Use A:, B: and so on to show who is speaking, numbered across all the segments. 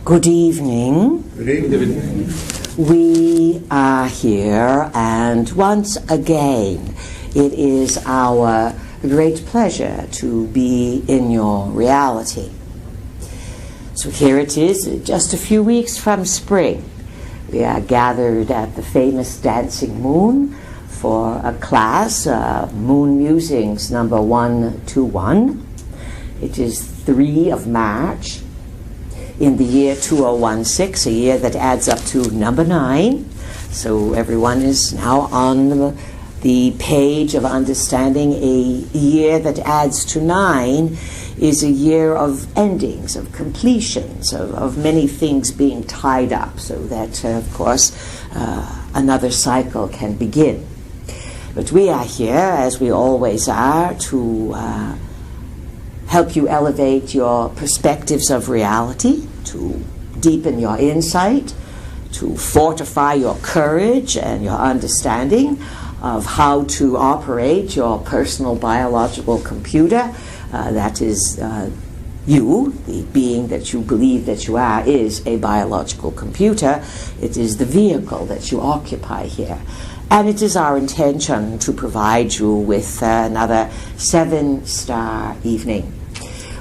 A: Good evening.
B: Good evening.
A: We are here, and once again, it is our great pleasure to be in your reality. So here it is, just a few weeks from spring. We are gathered at the famous Dancing Moon for a class, Moon Musings number 121. It is 3 of March. In the year 2016, a year that adds up to number 9. So everyone is now on the page of understanding a year that adds to 9 is a year of endings, of completions, of many things being tied up, so that, of course, another cycle can begin. But we are here, as we always are, to help you elevate your perspectives of reality, to deepen your insight, to fortify your courage and your understanding of how to operate your personal biological computer. That is you, the being that you believe that you are, is a biological computer. It is the vehicle that you occupy here. And it is our intention to provide you with another 7-star evening.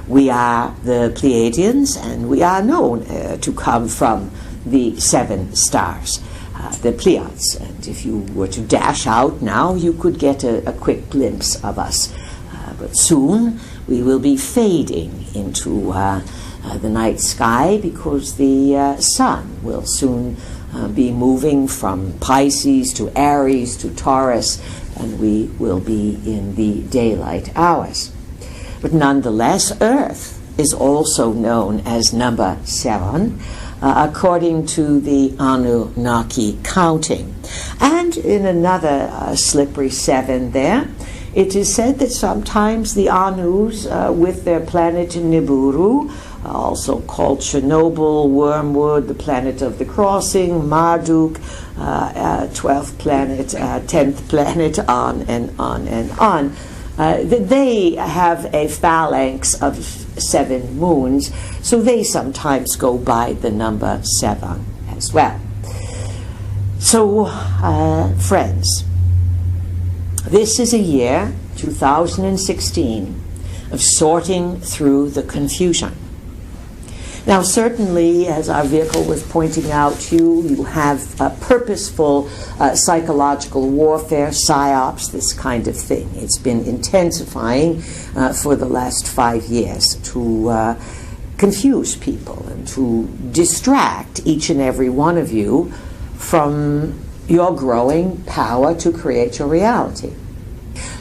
A: We are the Pleiadians, and we are known to come from the 7 stars, the Pleiads. And if you were to dash out now, you could get a quick glimpse of us. But soon we will be fading into the night sky, because the sun will soon be moving from Pisces to Aries to Taurus, and we will be in the daylight hours. But nonetheless, Earth is also known as number 7, according to the Anunnaki counting. And in another slippery 7 there, it is said that sometimes the Anus, with their planet Nibiru, also called Chernobyl, Wormwood, the planet of the crossing, Marduk, 12th planet, 10th planet, on and on and on. They have a phalanx of 7 moons, so they sometimes go by the number 7 as well. So, friends, this is a year, 2016, of sorting through the confusion. Now, certainly, as our vehicle was pointing out to you, you have purposeful psychological warfare, psyops, this kind of thing. It's been intensifying for the last 5 years to confuse people and to distract each and every one of you from your growing power to create your reality.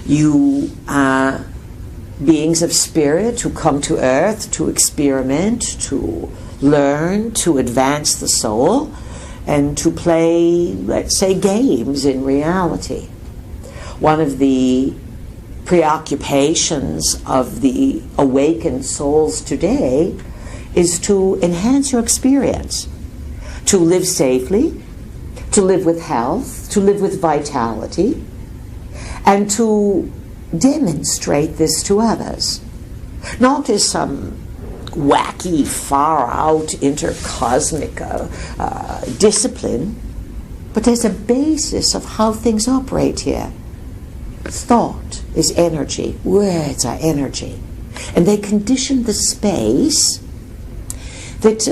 A: You are beings of spirit who come to earth to experiment, to learn, to advance the soul, and to play, let's say, games in reality. One of the preoccupations of the awakened souls today is to enhance your experience, to live safely, to live with health, to live with vitality, and to demonstrate this to others, not as some wacky, far-out, intercosmic discipline, but as a basis of how things operate here. Thought is energy. Words are energy. And they condition the space that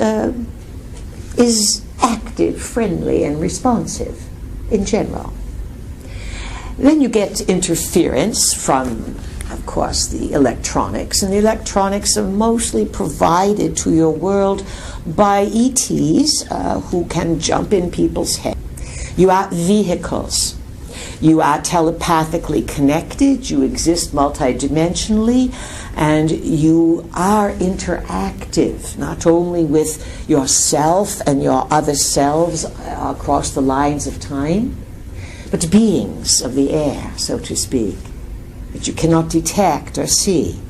A: is active, friendly, and responsive in general. Then you get interference from, of course, the electronics, and the electronics are mostly provided to your world by ETs who can jump in people's heads. You are vehicles. You are telepathically connected, you exist multidimensionally, and you are interactive, not only with yourself and your other selves across the lines of time, but beings of the air, so to speak, that you cannot detect or see,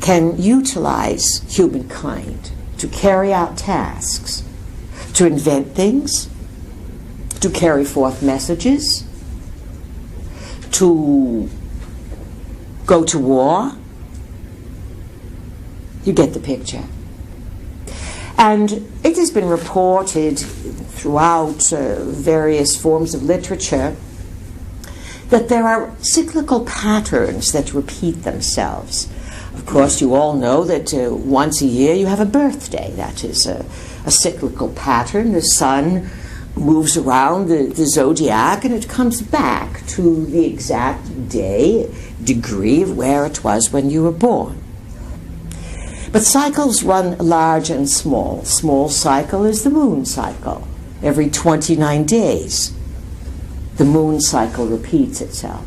A: can utilize humankind to carry out tasks, to invent things, to carry forth messages, to go to war. You get the picture. And it has been reported throughout various forms of literature that there are cyclical patterns that repeat themselves. Of course, you all know that once a year you have a birthday. That is a cyclical pattern. The sun moves around the zodiac and it comes back to the exact degree of where it was when you were born. But cycles run large and small. Small cycle is the moon cycle. Every 29 days, the moon cycle repeats itself.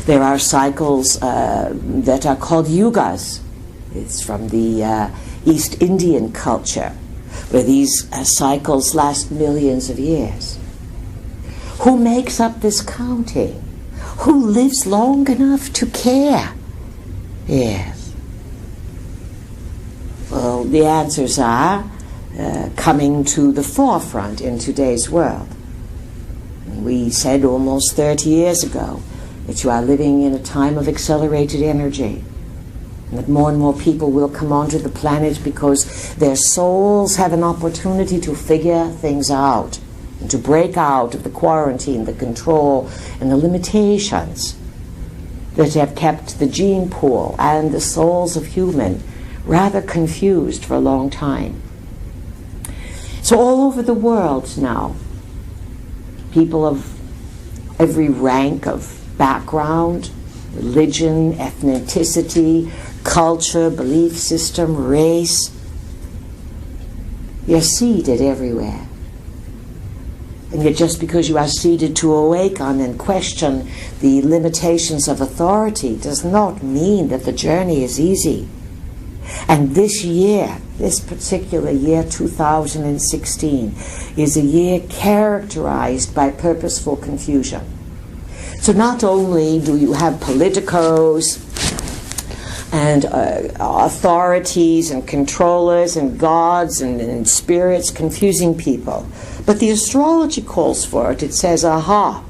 A: There are cycles that are called yugas. It's from the East Indian culture, where these cycles last millions of years. Who makes up this counting? Who lives long enough to care? Yes. Well, the answers are coming to the forefront in today's world. We said almost 30 years ago that you are living in a time of accelerated energy, and that more and more people will come onto the planet because their souls have an opportunity to figure things out and to break out of the quarantine, the control, and the limitations that have kept the gene pool and the souls of human rather confused for a long time. So all over the world now, people of every rank of background, religion, ethnicity, culture, belief system, race, you're seeded everywhere. And yet just because you are seeded to awaken and question the limitations of authority does not mean that the journey is easy. And this year, this particular year, 2016, is a year characterized by purposeful confusion. So not only do you have politicos and authorities and controllers and gods and spirits confusing people, but the astrology calls for it. It says, aha,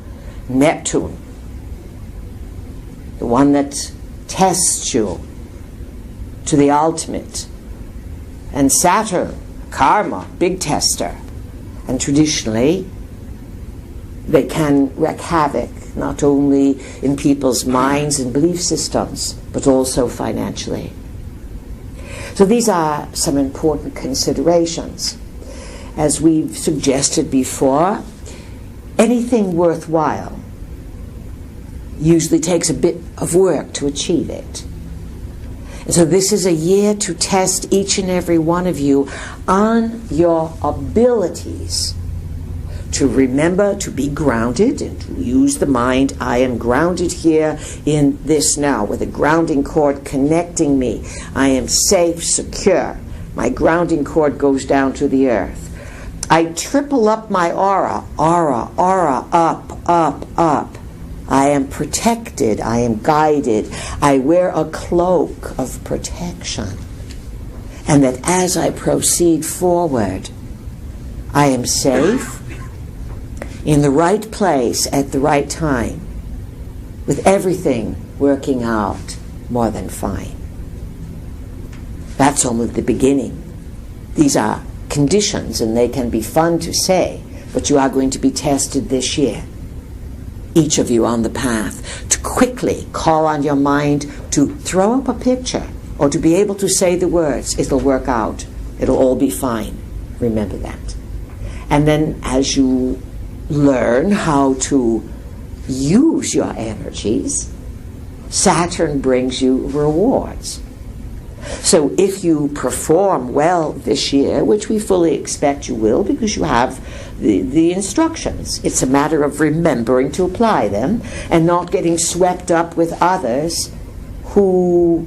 A: Neptune, the one that tests you to the ultimate, and Saturn, karma, big tester. And traditionally, they can wreak havoc not only in people's minds and belief systems, but also financially. So these are some important considerations. As we've suggested before, anything worthwhile usually takes a bit of work to achieve it. And so this is a year to test each and every one of you on your abilities to remember to be grounded and to use the mind. I am grounded here in this now, with a grounding cord connecting me. I am safe, secure. My grounding cord goes down to the earth. I triple up my aura, up, up, up. I am protected, I am guided, I wear a cloak of protection. And that as I proceed forward, I am safe, in the right place at the right time, with everything working out more than fine. That's only the beginning. These are conditions, and they can be fun to say, but you are going to be tested this year. Each of you on the path, to quickly call on your mind to throw up a picture or to be able to say the words, it'll work out, it'll all be fine. Remember that. And then as you learn how to use your energies, Saturn brings you rewards. So if you perform well this year, which we fully expect you will because you have the instructions, it's a matter of remembering to apply them and not getting swept up with others who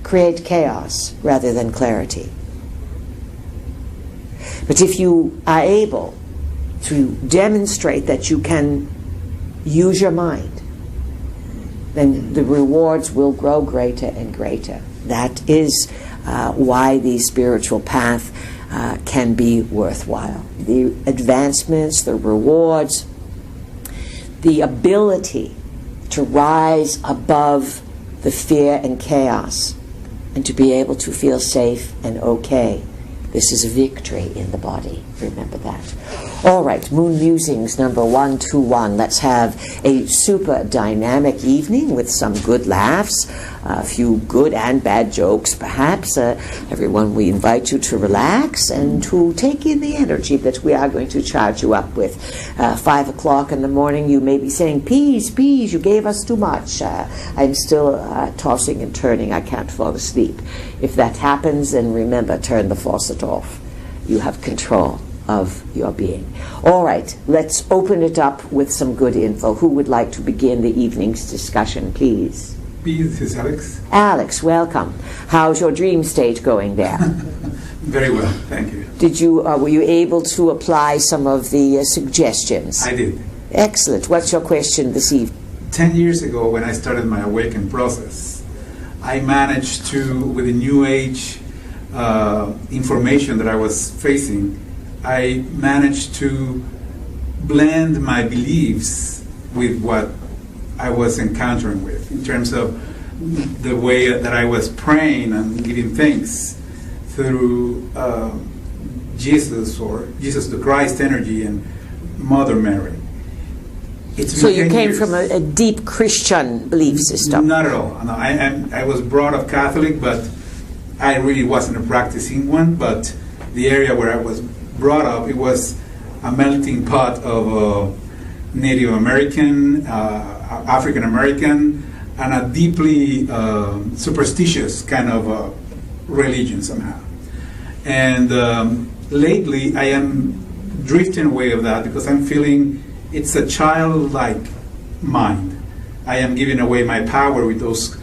A: create chaos rather than clarity. But if you are able to demonstrate that you can use your mind, then the rewards will grow greater and greater. That is why the spiritual path can be worthwhile. The advancements, the rewards, the ability to rise above the fear and chaos and to be able to feel safe and okay This is a victory in the body. Remember that. All right, Moon Musings number 121. Let's have a super dynamic evening with some good laughs, a few good and bad jokes, perhaps. Everyone, we invite you to relax and to take in the energy that we are going to charge you up with. 5 o'clock in the morning, you may be saying, "Peace, peace, you gave us too much. I'm still tossing and turning. I can't fall asleep." If that happens, then remember, turn the faucet off. You have control of your being. All right, let's open it up with some good info. Who would like to begin the evening's discussion, please?
B: This is Alex.
A: Alex, welcome. How's your dream state going there?
B: Very well, thank you.
A: Were you able to apply some of the suggestions?
B: I did.
A: Excellent. What's your question this evening?
B: 10 years ago, when I started my awakening process, I managed to, with the New Age information that I was facing, I managed to blend my beliefs with what I was encountering with, in terms of the way that I was praying and giving thanks through Jesus, or Jesus the Christ energy, and Mother Mary.
A: So you came from a deep Christian belief system?
B: Not at all. No, I was brought up Catholic, but I really wasn't a practicing one. But the area where I was brought up, it was a melting pot of Native American, African American, and a deeply superstitious kind of religion somehow. And lately, I am drifting away of that because I'm feeling it's a childlike mind. I am giving away my power with those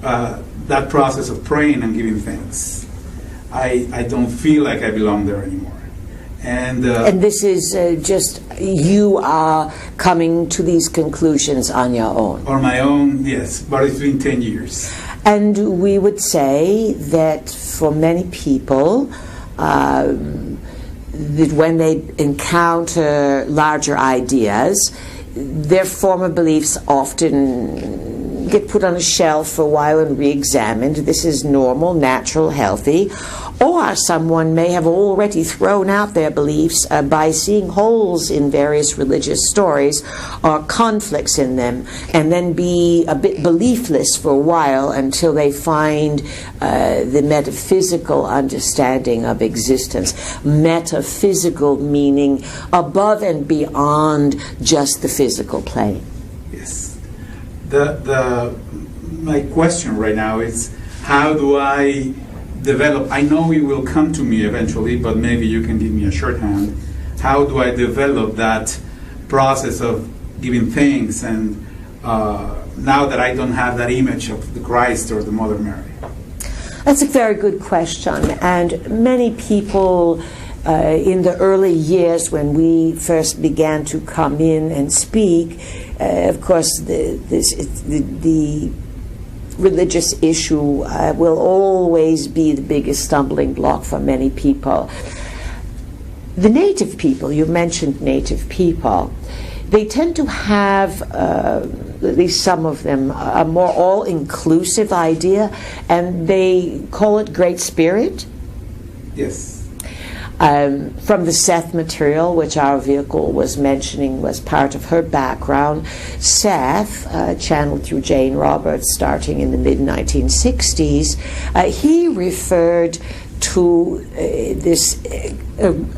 B: that process of praying and giving thanks. I don't feel like I belong there anymore. And
A: this is just you are coming to these conclusions on your own?
B: On my own, yes, but it's been 10 years.
A: And we would say that for many people, that when they encounter larger ideas, their former beliefs often get put on a shelf for a while and re-examined. This is normal, natural, healthy. Or someone may have already thrown out their beliefs by seeing holes in various religious stories or conflicts in them, and then be a bit beliefless for a while until they find the metaphysical understanding of existence. Metaphysical meaning above and beyond just the physical plane.
B: Yes. My question right now is, how do I develop? I know it will come to me eventually, but maybe you can give me a shorthand. How do I develop that process of giving thanks, and now that I don't have that image of the Christ or the Mother Mary?
A: That's a very good question, and many people in the early years when we first began to come in and speak, of course the religious issue will always be the biggest stumbling block for many people. The native people, you mentioned native people, they tend to have, at least some of them, a more all-inclusive idea, and they call it Great Spirit.
B: Yes.
A: From the Seth material, which our vehicle was mentioning was part of her background, Seth, channeled through Jane Roberts starting in the mid-1960s, he referred to this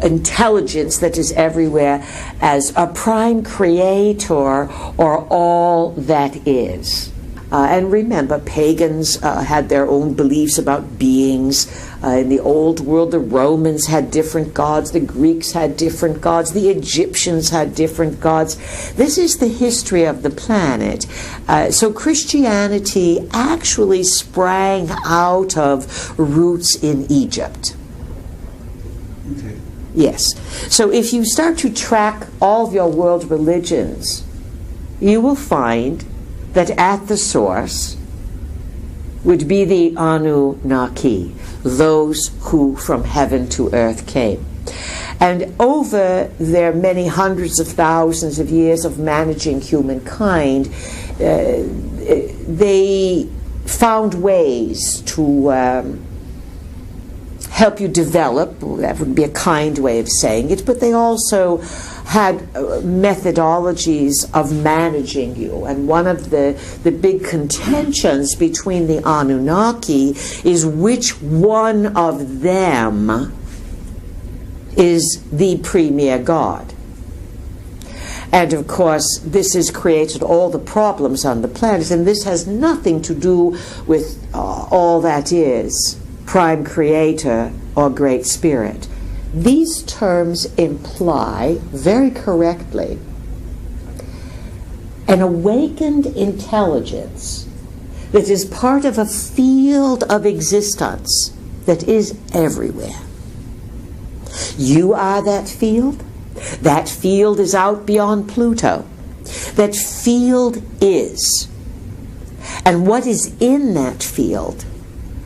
A: intelligence that is everywhere as a prime creator, or all that is. And remember, pagans had their own beliefs about beings. In the old world, the Romans had different gods, the Greeks had different gods, the Egyptians had different gods. This is the history of the planet. So Christianity actually sprang out of roots in Egypt.
B: Okay.
A: Yes. So if you start to track all of your world religions, you will find that at the source would be the Anunnaki, those who from heaven to earth came. And over their many hundreds of thousands of years of managing humankind, they found ways to help you develop. That would be a kind way of saying it, but they also had methodologies of managing you. And one of the big contentions between the Anunnaki is which one of them is the premier god. And of course, this has created all the problems on the planet, and this has nothing to do with all that is prime creator or great spirit. These terms imply, very correctly, an awakened intelligence that is part of a field of existence that is everywhere. You are that field. That field is out beyond Pluto. That field is. And what is in that field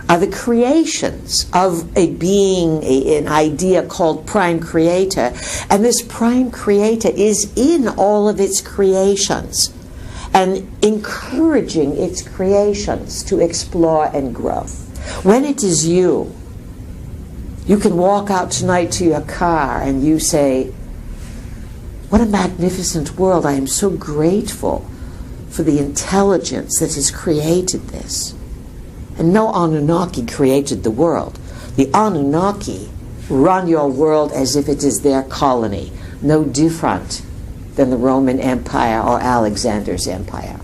A: are the creations of a being, an idea called Prime Creator. And this Prime Creator is in all of its creations and encouraging its creations to explore and grow. When it is you, you can walk out tonight to your car and you say, what a magnificent world. I am so grateful for the intelligence that has created this. And no Anunnaki created the world. The Anunnaki run your world as if it is their colony, no different than the Roman Empire or Alexander's empire.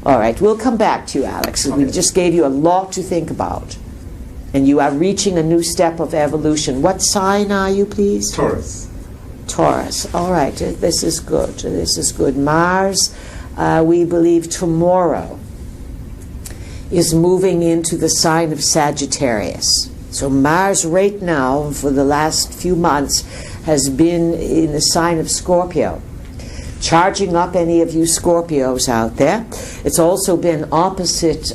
A: All right, we'll come back to you, Alex. Okay. We just gave you a lot to think about. And you are reaching a new step of evolution. What sign are you, please?
B: Taurus.
A: Taurus. All right, this is good. This is good. Mars, we believe tomorrow, is moving into the sign of Sagittarius. So Mars right now, for the last few months, has been in the sign of Scorpio. Charging up any of you Scorpios out there. It's also been opposite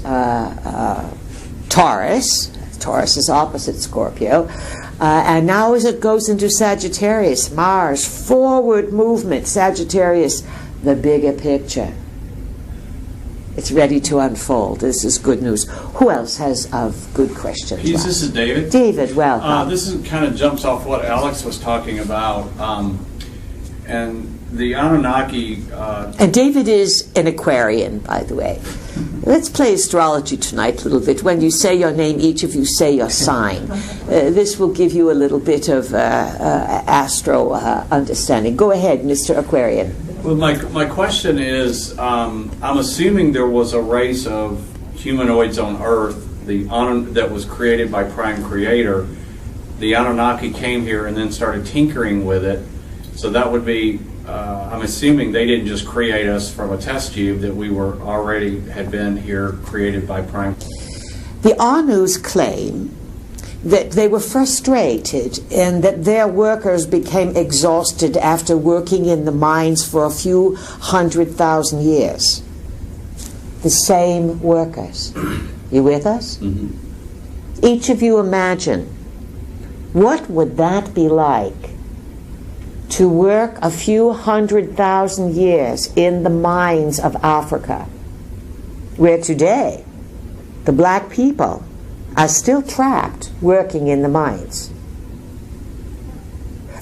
A: Taurus. Taurus is opposite Scorpio. And now as it goes into Sagittarius, Mars, forward movement, Sagittarius, the bigger picture. It's ready to unfold. This is good news. Who else has good questions?
C: This is David.
A: David, welcome.
C: This kind of jumps off what Alex was talking about. And the Anunnaki...
A: and David is an Aquarian, by the way. Let's play astrology tonight a little bit. When you say your name, each of you say your sign. This will give you a little bit of astro understanding. Go ahead, Mr. Aquarian.
C: Well, my question is, I'm assuming there was a race of humanoids on Earth that was created by Prime Creator. The Anunnaki came here and then started tinkering with it. So that would be... I'm assuming they didn't just create us from a test tube, that we were already had been here created by Prime.
A: The Anus claim that they were frustrated and that their workers became exhausted after working in the mines for a few 100,000 years. The same workers. You with us? Mm-hmm. Each of you imagine, what would that be like? To work a few 100,000 years in the mines of Africa, where today the black people are still trapped working in the mines.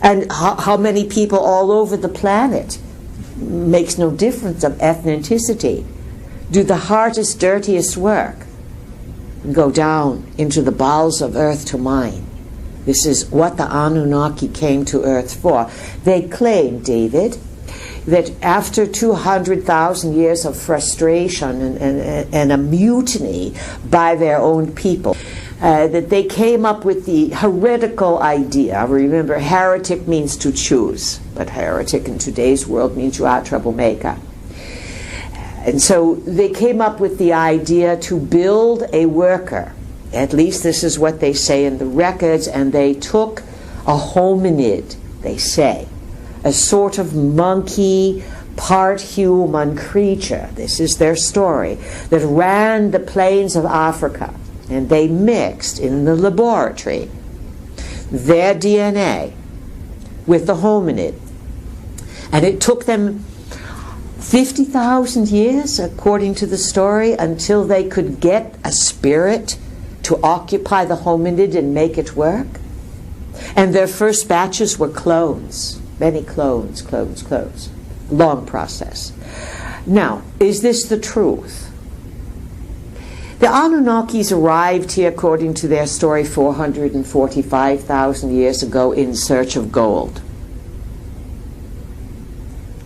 A: And how many people all over the planet, makes no difference of ethnicity, do the hardest, dirtiest work and go down into the bowels of earth to mine. This is what the Anunnaki came to Earth for. They claim, David, that after 200,000 years of frustration and a mutiny by their own people, that they came up with the heretical idea. Remember, heretic means to choose, but heretic in today's world means you are a troublemaker. And so they came up with the idea to build a worker. At least this is what they say in the records, and they took a hominid, they say, a sort of monkey, part human creature, this is their story, that ran the plains of Africa, and they mixed in the laboratory their DNA with the hominid. And it took them 50,000 years, according to the story, until they could get a spirit to occupy the hominid and make it work. And their first batches were clones, many clones. Long process. Now, is this the truth? The Anunnakis arrived here, according to their story, 445,000 years ago in search of gold.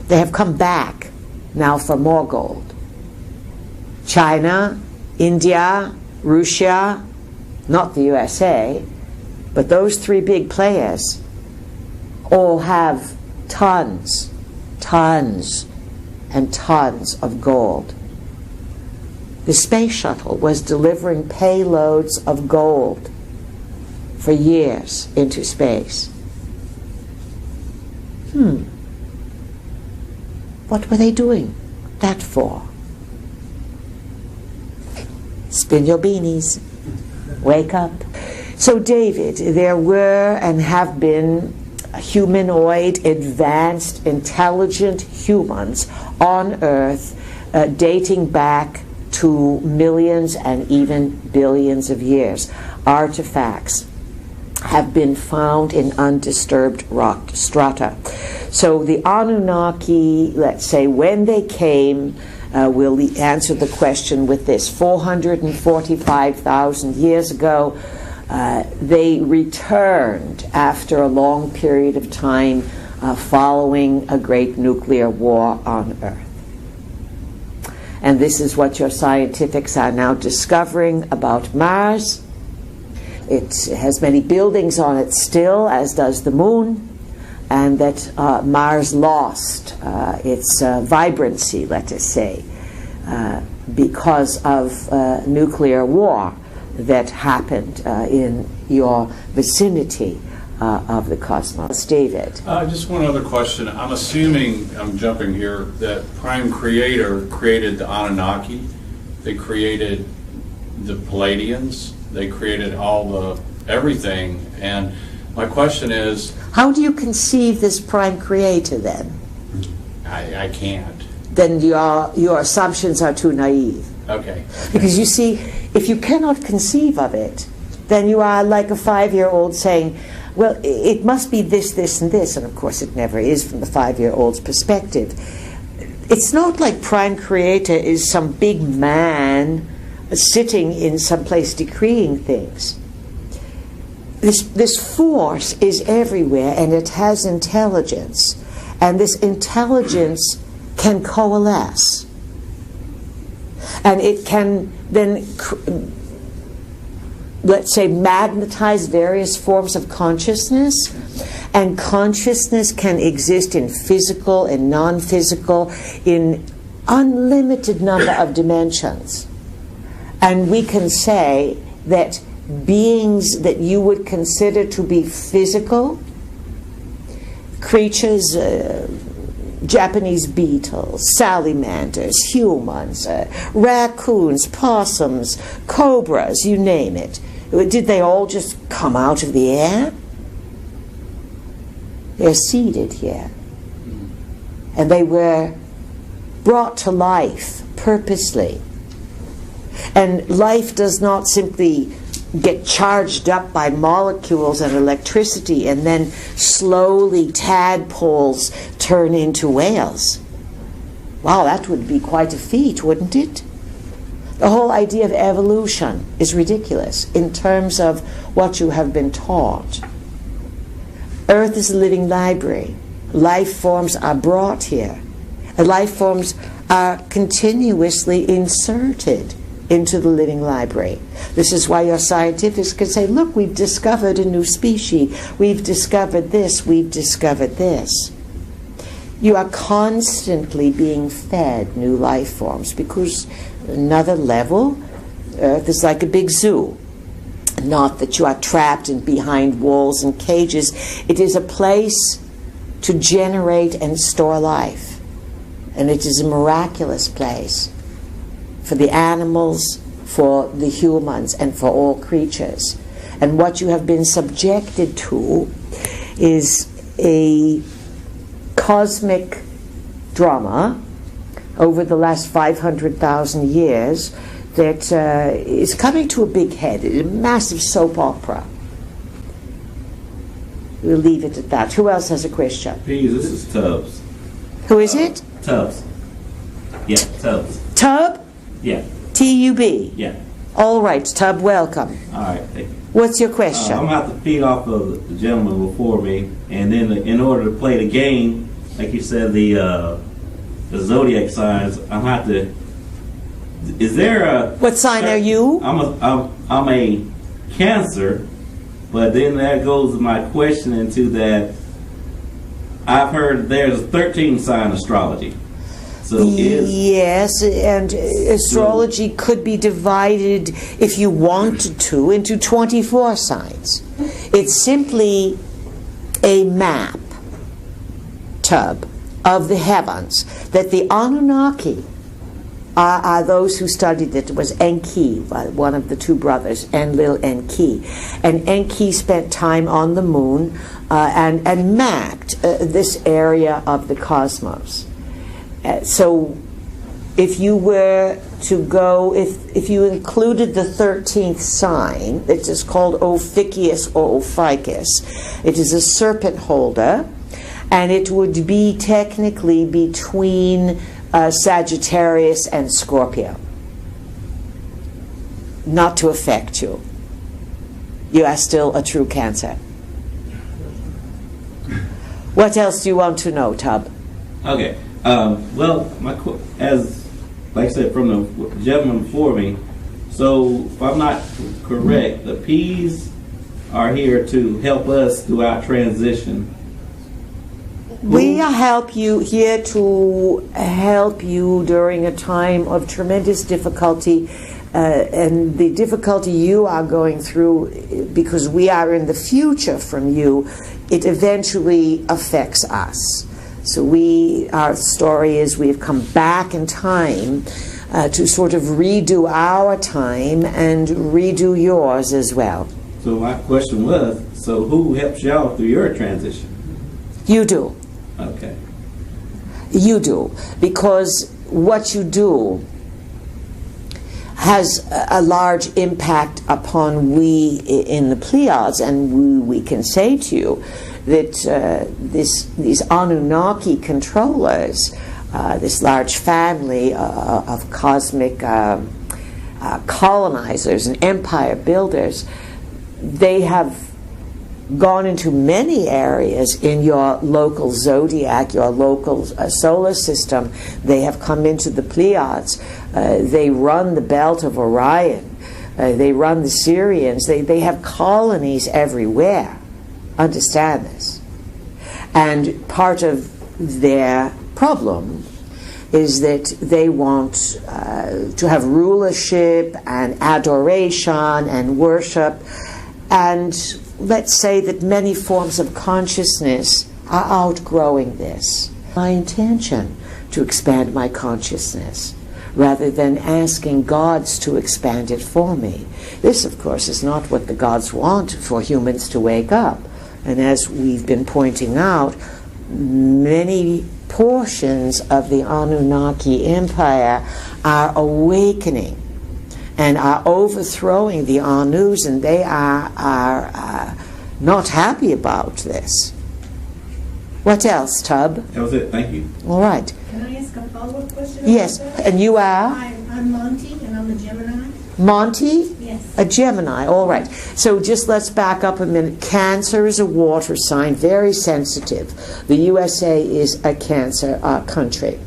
A: They have come back now for more gold. China, India, Russia, not the USA, but those three big players all have tons and tons of gold. The space shuttle was delivering payloads of gold for years into space. What were they doing that for? Spin your beanies. Wake up. So, David, there were and have been humanoid, advanced, intelligent humans on Earth dating back to millions and even billions of years. Artifacts have been found in undisturbed rock strata. So the Anunnaki, let's say, when they came, we'll answer the question with this. 445,000 years ago, they returned after a long period of time following a great nuclear war on Earth. And this is what your scientifics are now discovering about Mars. It has many buildings on it still, as does the Moon, and that Mars lost its vibrancy, let us say, because of nuclear war that happened in your vicinity of the cosmos. David?
C: Just one other question. I'm assuming, I'm jumping here, that Prime Creator created the Anunnaki. They created the Pleiadians. They created everything. And my question is,
A: how do you conceive this Prime Creator then?
C: I can't.
A: Then your assumptions are too naive.
C: Okay.
A: Because you see, if you cannot conceive of it, then you are like a 5-year-old saying, well, it must be this, this, and this. And of course it never is from the 5-year-old's perspective. It's not like Prime Creator is some big man sitting in some place decreeing things. This force is everywhere, and it has intelligence. And this intelligence can coalesce. And it can then, let's say, magnetize various forms of consciousness. And consciousness can exist in physical and non-physical, in unlimited number of dimensions. And we can say that beings that you would consider to be physical, creatures, Japanese beetles, salamanders, humans, raccoons, possums, cobras, you name it. Did they all just come out of the air? They're seeded here. And they were brought to life purposely. And life does not simply get charged up by molecules and electricity and then slowly tadpoles turn into whales. Wow, that would be quite a feat, wouldn't it? The whole idea of evolution is ridiculous in terms of what you have been taught. Earth is a living library. Life forms are brought here. And life forms are continuously inserted into the living library. This is why your scientists can say, look, we've discovered a new species. We've discovered this. We've discovered this. You are constantly being fed new life forms because another level, Earth is like a big zoo. Not that you are trapped in behind walls and cages. It is a place to generate and store life. And it is a miraculous place for the animals, for the humans, and for all creatures. And what you have been subjected to is a cosmic drama over the last 500,000 years that is coming to a big head, a massive soap opera. We'll leave it at that. Who else has a question?
D: Please, this is Tubbs.
A: Who is it?
D: Tubbs. Yeah, Tubbs.
A: Tub?
D: Yeah.
A: T-U-B?
D: Yeah.
A: All right, Tub, welcome.
D: All right, thank you.
A: What's your question?
D: I'm going to have to feed off of the gentleman before me, and then in order to play the game, like you said, the zodiac signs, I'm going to have to. Is there a?
A: What sign are you?
D: I'm a Cancer, but then that goes my question into that. I've heard there's a 13 sign astrology. So
A: yes, and astrology could be divided, if you wanted to, into 24 signs. It's simply a map, Tub, of the heavens that the Anunnaki are those who studied it. It was Enki, one of the two brothers, Enlil Enki. And Enki spent time on the moon and mapped this area of the cosmos. So if you were to go, if you included the 13th sign, it is called Ophiuchus or Ophiuchus. It is a serpent holder, and it would be technically between Sagittarius and Scorpio. Not to affect you. You are still a true Cancer. What else do you want to know, Tub?
D: Okay. Well, as like I said from the gentleman before me, so if I'm not correct, the P's are here to help us through our transition.
A: We are here to help you during a time of tremendous difficulty, and the difficulty you are going through, because we are in the future from you, it eventually affects us. So our story is we've come back in time to sort of redo our time and redo yours as well.
D: So my question was, so who helps y'all through your transition?
A: You do.
D: Okay.
A: You do, because what you do has a large impact upon we in the Pleiades, and we can say to you that these Anunnaki controllers, this large family of cosmic colonizers and empire builders, they have gone into many areas in your local zodiac, your local solar system. They have come into the Pleiades. They run the belt of Orion. They run the Sirians. They have colonies everywhere. Understand this. And part of their problem is that they want to have rulership and adoration and worship, and let's say that many forms of consciousness are outgrowing this. My intention to expand my consciousness rather than asking gods to expand it for me. This, of course, is not what the gods want for humans to wake up. And as we've been pointing out, many portions of the Anunnaki Empire are awakening and are overthrowing the Anus, and they are not happy about this. What else, Tub?
D: That was it. Thank you.
A: All right.
E: Can I ask a follow-up question?
A: Yes, and you are?
E: I'm Monty, and I'm a Gemini.
A: Monty?
E: Yes.
A: A Gemini, all right. So just let's back up a minute. Cancer is a water sign, very sensitive. The USA is a Cancer country.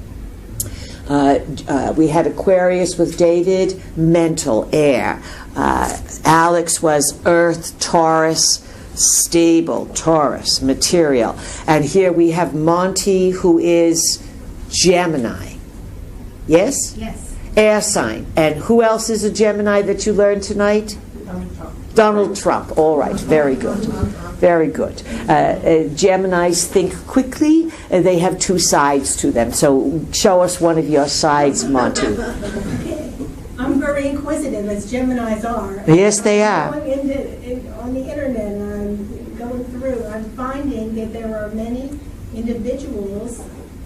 A: We had Aquarius with David, mental, air. Alex was earth, Taurus, stable, Taurus, material. And here we have Monty, who is Gemini. Yes?
E: Yes.
A: Air sign. And who else is a Gemini that you learned tonight?
E: Donald Trump.
A: Donald Trump. All right. Very good. Very good. Geminis think quickly. They have two sides to them. So show us one of your sides, Monty.
E: I'm very inquisitive, as Geminis are.
A: Yes, they are.
E: On the internet, and I'm going through, I'm finding that there are many individuals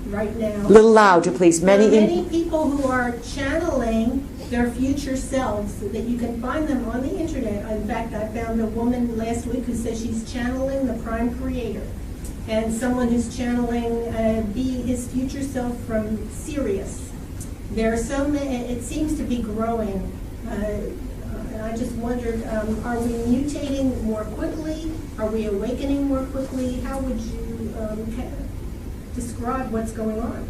E: right now.
A: A little louder, please.
E: There are many people who are channeling their future selves, so that you can find them on the internet. In fact, I found a woman last week who says she's channeling the Prime Creator, and someone who's channeling his future self from Sirius. There are so many, it seems to be growing. And I just wondered, are we mutating more quickly? Are we awakening more quickly? How would you describe what's going on?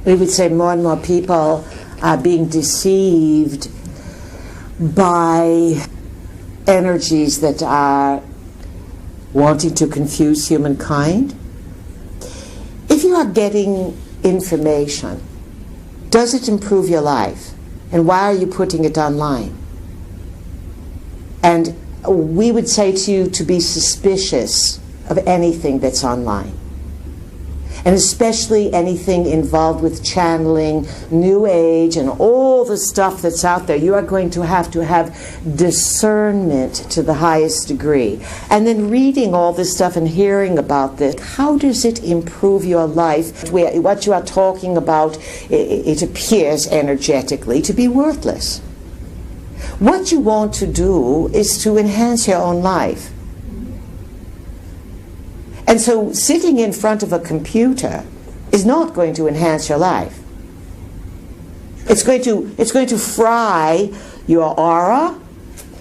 A: We would say more and more people are being deceived by energies that are wanting to confuse humankind. If you are getting information, does it improve your life? And why are you putting it online? And we would say to you to be suspicious of anything that's online. And especially anything involved with channeling, New Age, and all the stuff that's out there. You are going to have discernment to the highest degree. And then reading all this stuff and hearing about this, how does it improve your life? What you are talking about, it appears energetically to be worthless. What you want to do is to enhance your own life. And so sitting in front of a computer is not going to enhance your life. It's going to fry your aura,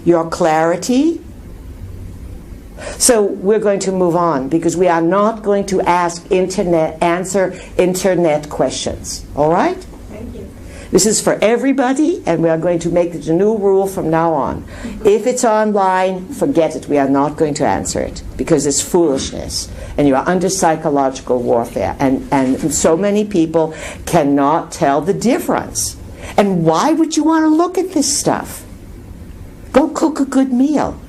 A: your clarity. So we're going to move on, because we are not going to answer internet questions. All right?
E: Thank you.
A: This is for everybody, and we are going to make it a new rule from now on. If it's online, forget it. We are not going to answer it, because it's foolishness. And you are under psychological warfare. And so many people cannot tell the difference. And why would you want to look at this stuff? Go cook a good meal.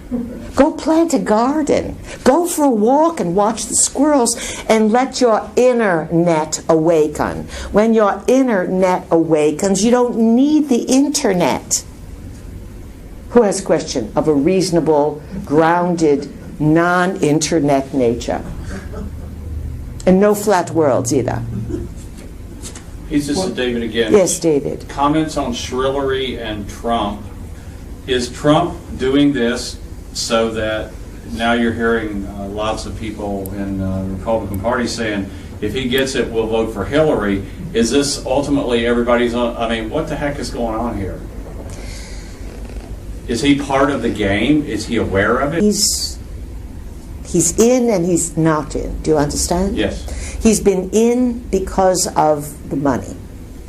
A: Go plant a garden. Go for a walk and watch the squirrels, and let your inner net awaken. When your inner net awakens, you don't need the internet. Who has a question of a reasonable, grounded, non-internet nature? And no flat worlds either.
C: This is David again.
A: Yes, David.
C: Comments on Shrillery and Trump. Is Trump doing this so that now you're hearing lots of people in the Republican Party saying, if he gets it, we'll vote for Hillary? Is this ultimately everybody's on? I mean, what the heck is going on here? Is he part of the game? Is he aware of it?
A: He's in and he's not in. Do you understand?
C: Yes.
A: He's been in because of the money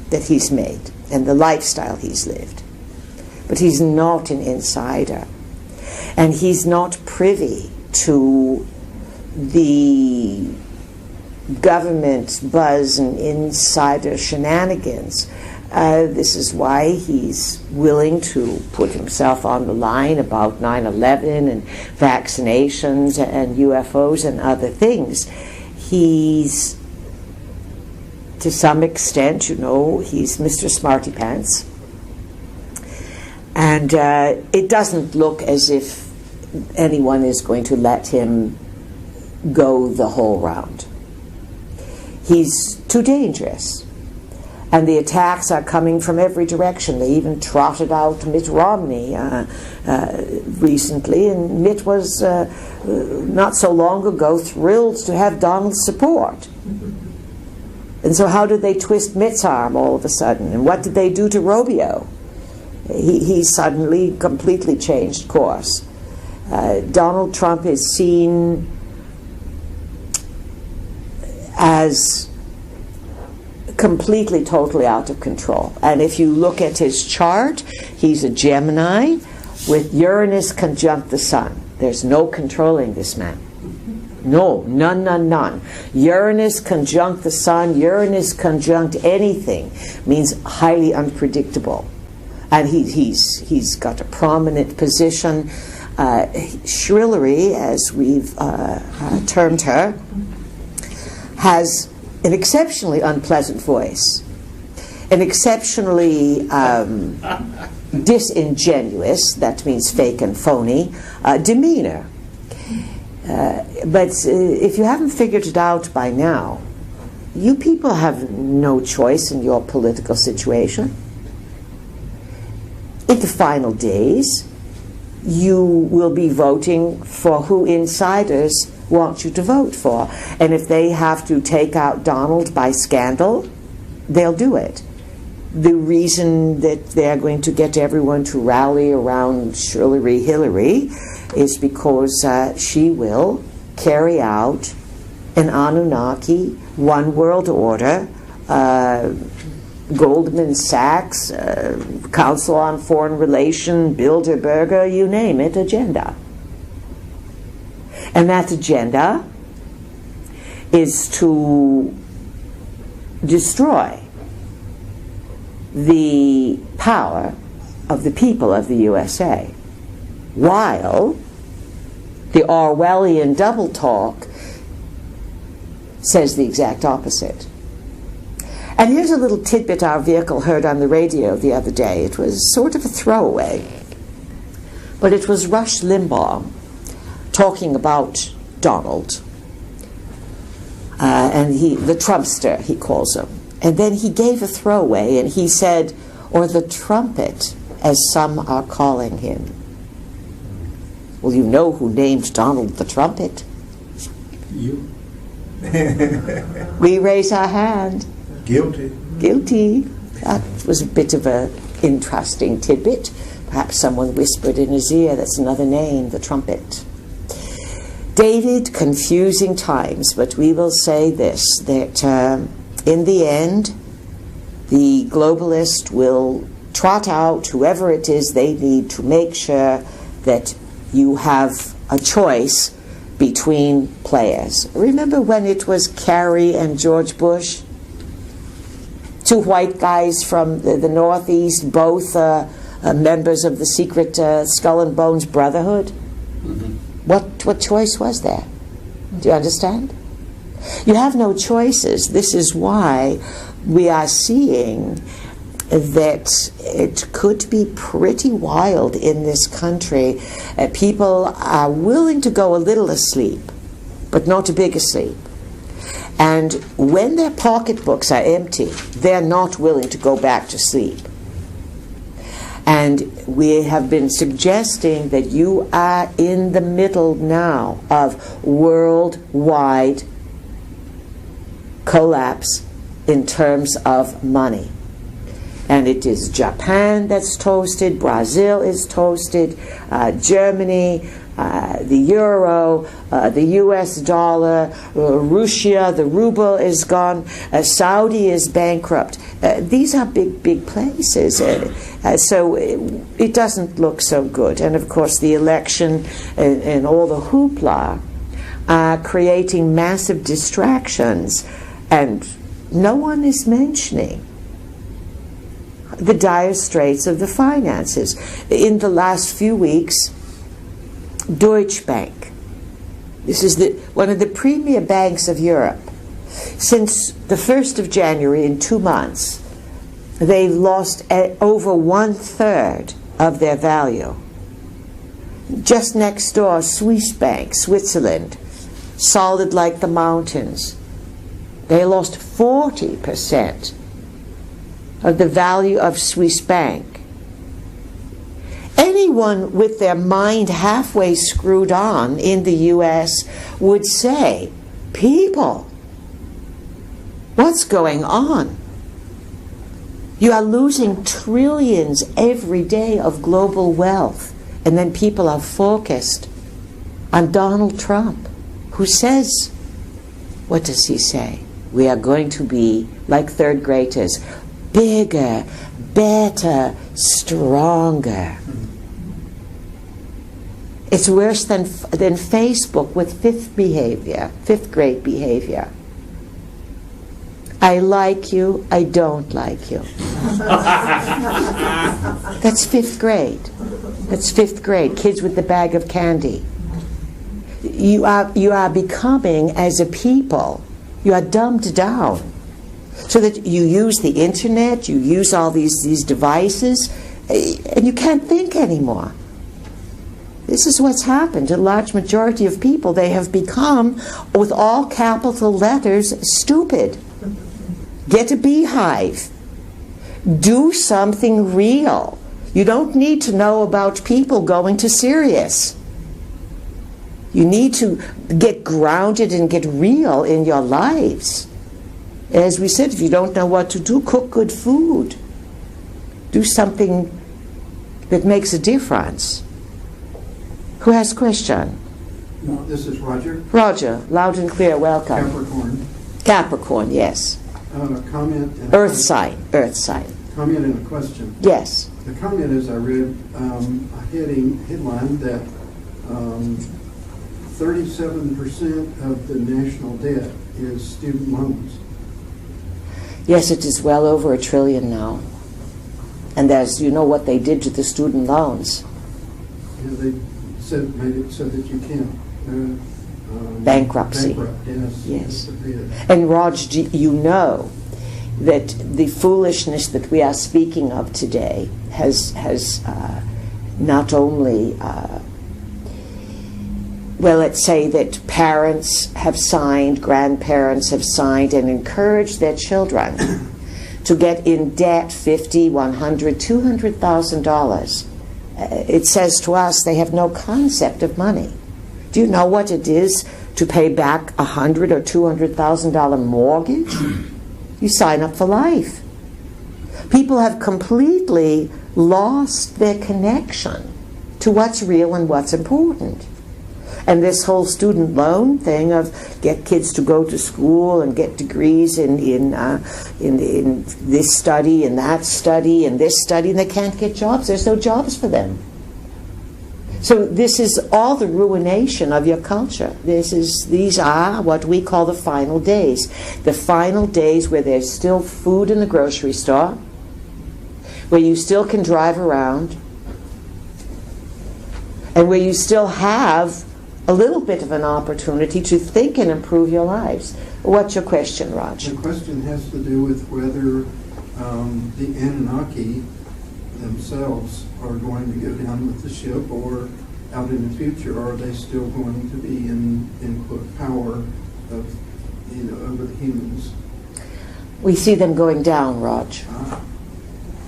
A: that he's made and the lifestyle he's lived. But he's not an insider. And he's not privy to the government buzz and insider shenanigans. This is why he's willing to put himself on the line about 9/11 and vaccinations and UFOs and other things. He's, to some extent, he's Mr. Smarty Pants. And it doesn't look as if anyone is going to let him go the whole round. He's too dangerous. And the attacks are coming from every direction. They even trotted out Mitt Romney recently, and Mitt was, not so long ago, thrilled to have Donald's support. And so how did they twist Mitt's arm all of a sudden? And what did they do to Rubio? He suddenly completely changed course. Donald Trump is seen as completely, totally out of control. And if you look at his chart, he's a Gemini with Uranus conjunct the Sun. There's no controlling this man. No, none. Uranus conjunct the Sun, Uranus conjunct anything means highly unpredictable. And he's got a prominent position. Shrillery, as we've termed her, has an exceptionally unpleasant voice, an exceptionally disingenuous, that means fake and phony, demeanor. But if you haven't figured it out by now, you people have no choice in your political situation. in the final days, you will be voting for who insiders want you to vote for. And if they have to take out Donald by scandal, they'll do it. The reason that they're going to get everyone to rally around Shirley Hillary is because she will carry out an Anunnaki one world order, Goldman Sachs, Council on Foreign Relations, Bilderberger, you name it, agenda. And that agenda is to destroy the power of the people of the USA, while the Orwellian double talk says the exact opposite. And here's a little tidbit our vehicle heard on the radio the other day. It was sort of a throwaway, but it was Rush Limbaugh talking about Donald, and the Trumpster, he calls him. And then he gave a throwaway, and he said, or the trumpet, as some are calling him. Well, you know who named Donald the Trumpet?
F: You.
A: We raise our hand.
F: Guilty.
A: Guilty. That was a bit of an interesting tidbit. Perhaps someone whispered in his ear, that's another name, the trumpet. David, confusing times, but we will say this, that in the end, the globalist will trot out whoever it is they need to make sure that you have a choice between players. Remember when it was Kerry and George Bush? Two white guys from the Northeast, both members of the secret Skull and Bones Brotherhood? Mm-hmm. What choice was there? Do you understand? You have no choices. This is why we are seeing that it could be pretty wild in this country. People are willing to go a little asleep, but not a big asleep. And when their pocketbooks are empty, they're not willing to go back to sleep. And we have been suggesting that you are in the middle now of worldwide collapse in terms of money. And it is Japan that's toasted, Brazil is toasted, Germany, the euro, the US dollar, Russia, the ruble is gone, Saudi is bankrupt. These are big places. So it doesn't look so good. And of course the election and all the hoopla are creating massive distractions. And no one is mentioning the dire straits of the finances. In the last few weeks, Deutsche Bank, this is one of the premier banks of Europe, since the 1st of January, in 2 months, they've lost over 1/3 of their value. Just next door, Swiss Bank, Switzerland, solid like the mountains. They lost 40% of the value of Swiss Bank. Anyone with their mind halfway screwed on in the U.S. would say, people, what's going on? You are losing trillions every day of global wealth, and then people are focused on Donald Trump, who says, what does he say? We are going to be like third graders, bigger, better, stronger. It's worse than Facebook with fifth grade behavior. I like you, I don't like you. That's 5th grade. That's 5th grade. Kids with the bag of candy. You are becoming, as a people, you are dumbed down. So that you use the internet, you use all these devices, and you can't think anymore. This is what's happened to a large majority of people. They have become, with all capital letters, stupid. Get a beehive. Do something real. You don't need to know about people going to Sirius. You need to get grounded and get real in your lives. As we said, if you don't know what to do, cook good food. Do something that makes a difference. Who has a question?
F: No, this is Roger.
A: Roger, loud and clear, welcome.
F: Capricorn.
A: Capricorn, yes.
F: Comment. And
A: Earth sign, earth sign.
F: Comment and a question.
A: Yes.
F: The comment is I read a headline that 37% of the national debt is student loans.
A: Yes, it is well over $1 trillion now. And as you know what they did to the student loans.
F: And they made it so that you can't.
A: Bankruptcy.
F: Bankrupt, yes.
A: Yes.
F: That's it.
A: And Raj, you know that the foolishness that we are speaking of today has not only, well, let's say that parents have signed, grandparents have signed, and encouraged their children to get in debt $50,000, $100,000, $200,000. It says to us they have no concept of money. Do you know what it is to pay back $100,000 or $200,000 mortgage? You sign up for life. People have completely lost their connection to what's real and what's important. And this whole student loan thing of get kids to go to school and get degrees in this study and that study and this study, and they can't get jobs. There's no jobs for them. So this is all the ruination of your culture. These are what we call the final days. The final days where there's still food in the grocery store, where you still can drive around, and where you still have a little bit of an opportunity to think and improve your lives. What's your question, Raj?
F: The question has to do with whether the Anunnaki themselves are going to go down with the ship, or out in the future, are they still going to be in quote, power of, over the humans?
A: We see them going down, Raj.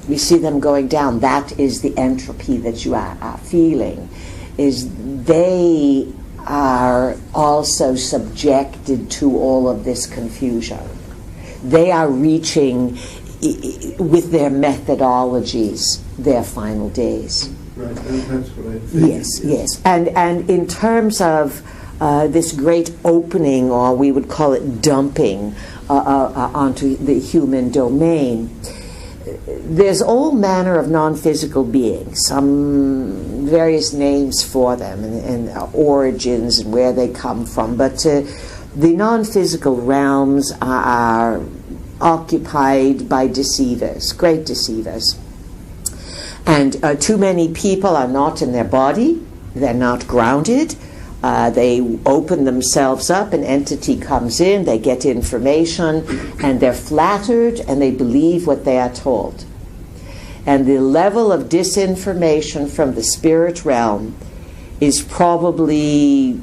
A: We see them going down. That is the entropy that you are feeling, is they are also subjected to all of this confusion. They are reaching, with their methodologies, their final days.
F: Right, that's what I think.
A: Yes. And in terms of this great opening, or we would call it dumping, onto the human domain, there's all manner of non-physical beings, some various names for them, and origins and where they come from. But the non-physical realms are occupied by deceivers, great deceivers. And too many people are not in their body, they're not grounded. They open themselves up, an entity comes in, they get information, and they're flattered, and they believe what they are told. And the level of disinformation from the spirit realm is probably,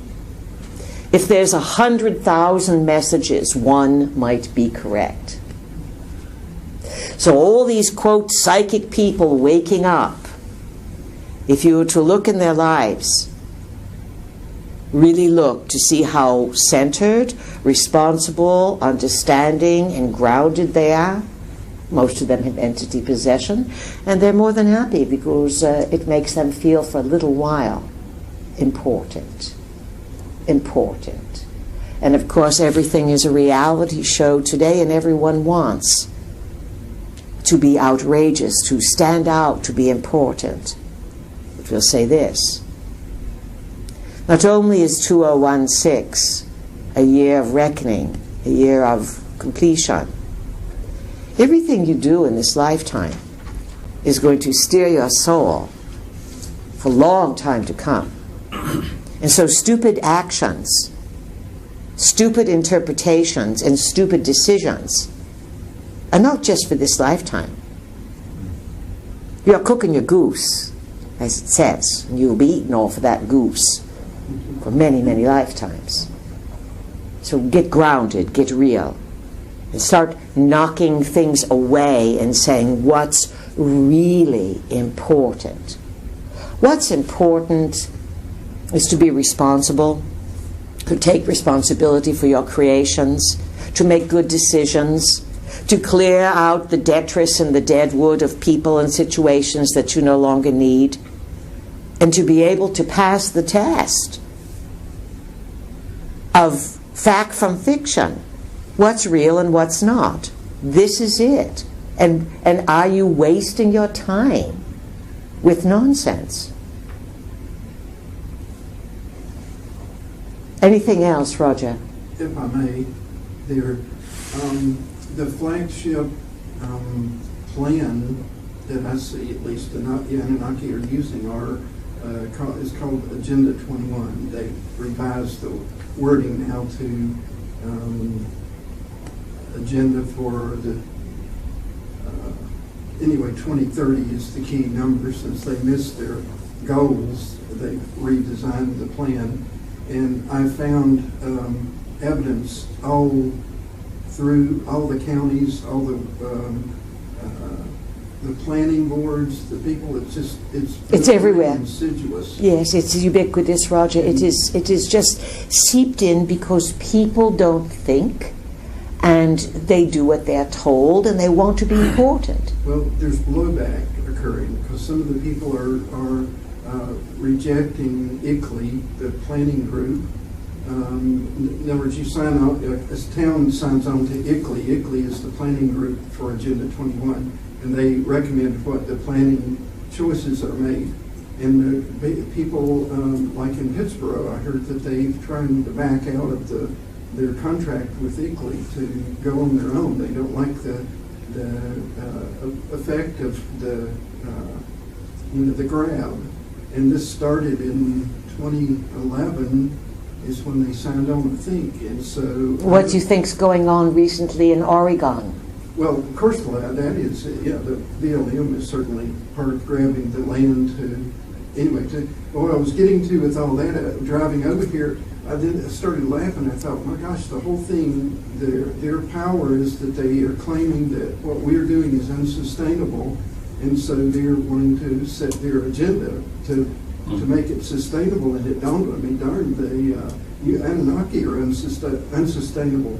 A: if there's 100,000 messages, one might be correct. So all these, quote, psychic people waking up, if you were to look in their lives, really look to see how centered, responsible, understanding, and grounded they are. Most of them have entity possession, and they're more than happy because it makes them feel for a little while important. And of course, everything is a reality show today, and everyone wants to be outrageous, to stand out, to be important. But we'll say this. Not only is 2016 a year of reckoning, a year of completion, everything you do in this lifetime is going to steer your soul for a long time to come. And so stupid actions, stupid interpretations, and stupid decisions are not just for this lifetime. You are cooking your goose, as it says, and you'll be eating off of that goose for many, many lifetimes. So get grounded, get real, and start knocking things away and saying what's really important? What's important is to be responsible, to take responsibility for your creations, to make good decisions, to clear out the detritus and the dead wood of people and situations that you no longer need, and to be able to pass the test of fact from fiction. What's real and what's not. This is it. And are you wasting your time with nonsense? Anything else, Roger?
F: If I may, there, the flagship plan that I see, at least the Anunnaki are using, is called Agenda 21. They revised the wording now to agenda for the anyway, 2030 is the key number. Since they missed their goals, they redesigned the plan. And I found evidence all through all the counties, all the planning boards, the people. It's
A: everywhere.
F: Insidious.
A: Yes, it's ubiquitous, Roger. It is just seeped in because people don't think, and they do what they're told, and they want to be important.
F: Well, there's blowback occurring because some of the people are rejecting ICLEI, the planning group. In other words, you sign on, a town signs on to ICLEI. ICLEI is the planning group for Agenda 21, and they recommend what the planning choices are made. And the people, like in Pittsburgh, I heard that they've tried to back out of their contract with ICLEI to go on their own. They don't like the effect of the grab. And this started in 2011 is when they signed on, I think. And so,
A: what do you think's going on recently in Oregon?
F: Well, of course, that is, yeah, the BLM is certainly part of grabbing the land to, anyway, what I was getting to with all that, driving over here, I started laughing. I thought, my gosh, the whole thing, their power is that they are claiming that what we're doing is unsustainable, and so they're wanting to set their agenda to make it sustainable, and it don't. I mean, darn, the Anunnaki are unsustainable.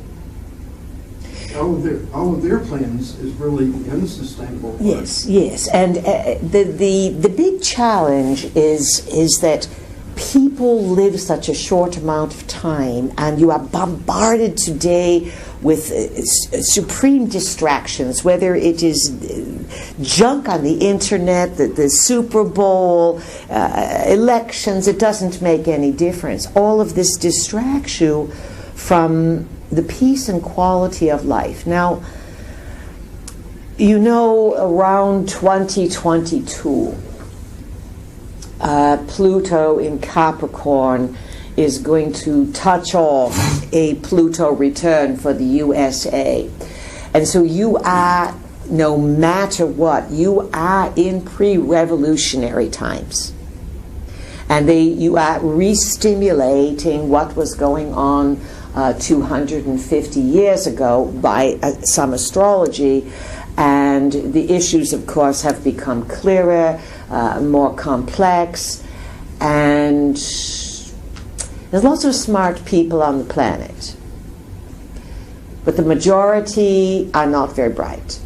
F: All of their plans is really unsustainable.
A: Yes, and the big challenge is that people live such a short amount of time, and you are bombarded today with supreme distractions, whether it is junk on the internet, the Super Bowl, elections. It doesn't make any difference. All of this distracts you from the peace and quality of life. Now, you know, around 2022, Pluto in Capricorn is going to touch off a Pluto return for the USA. And so you are, no matter what, you are in pre-revolutionary times. And you are re-stimulating what was going on 250 years ago by some astrology. And the issues, of course, have become clearer, more complex, and there's lots of smart people on the planet, but the majority are not very bright.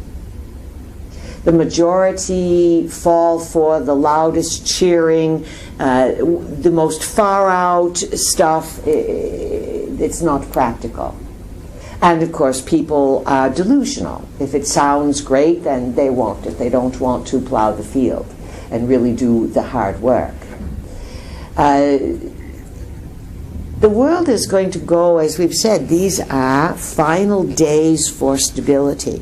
A: The majority fall for the loudest cheering, the most far-out stuff. It's not practical. And of course, people are delusional. If it sounds great, then they won't. If they don't want to plow the field and really do the hard work. The world is going to go, as we've said, these are final days for stability.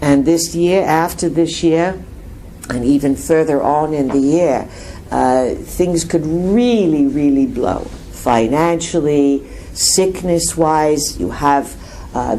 A: And this year, after this year, and even further on in the year, things could really, really blow. Financially, sickness-wise, you have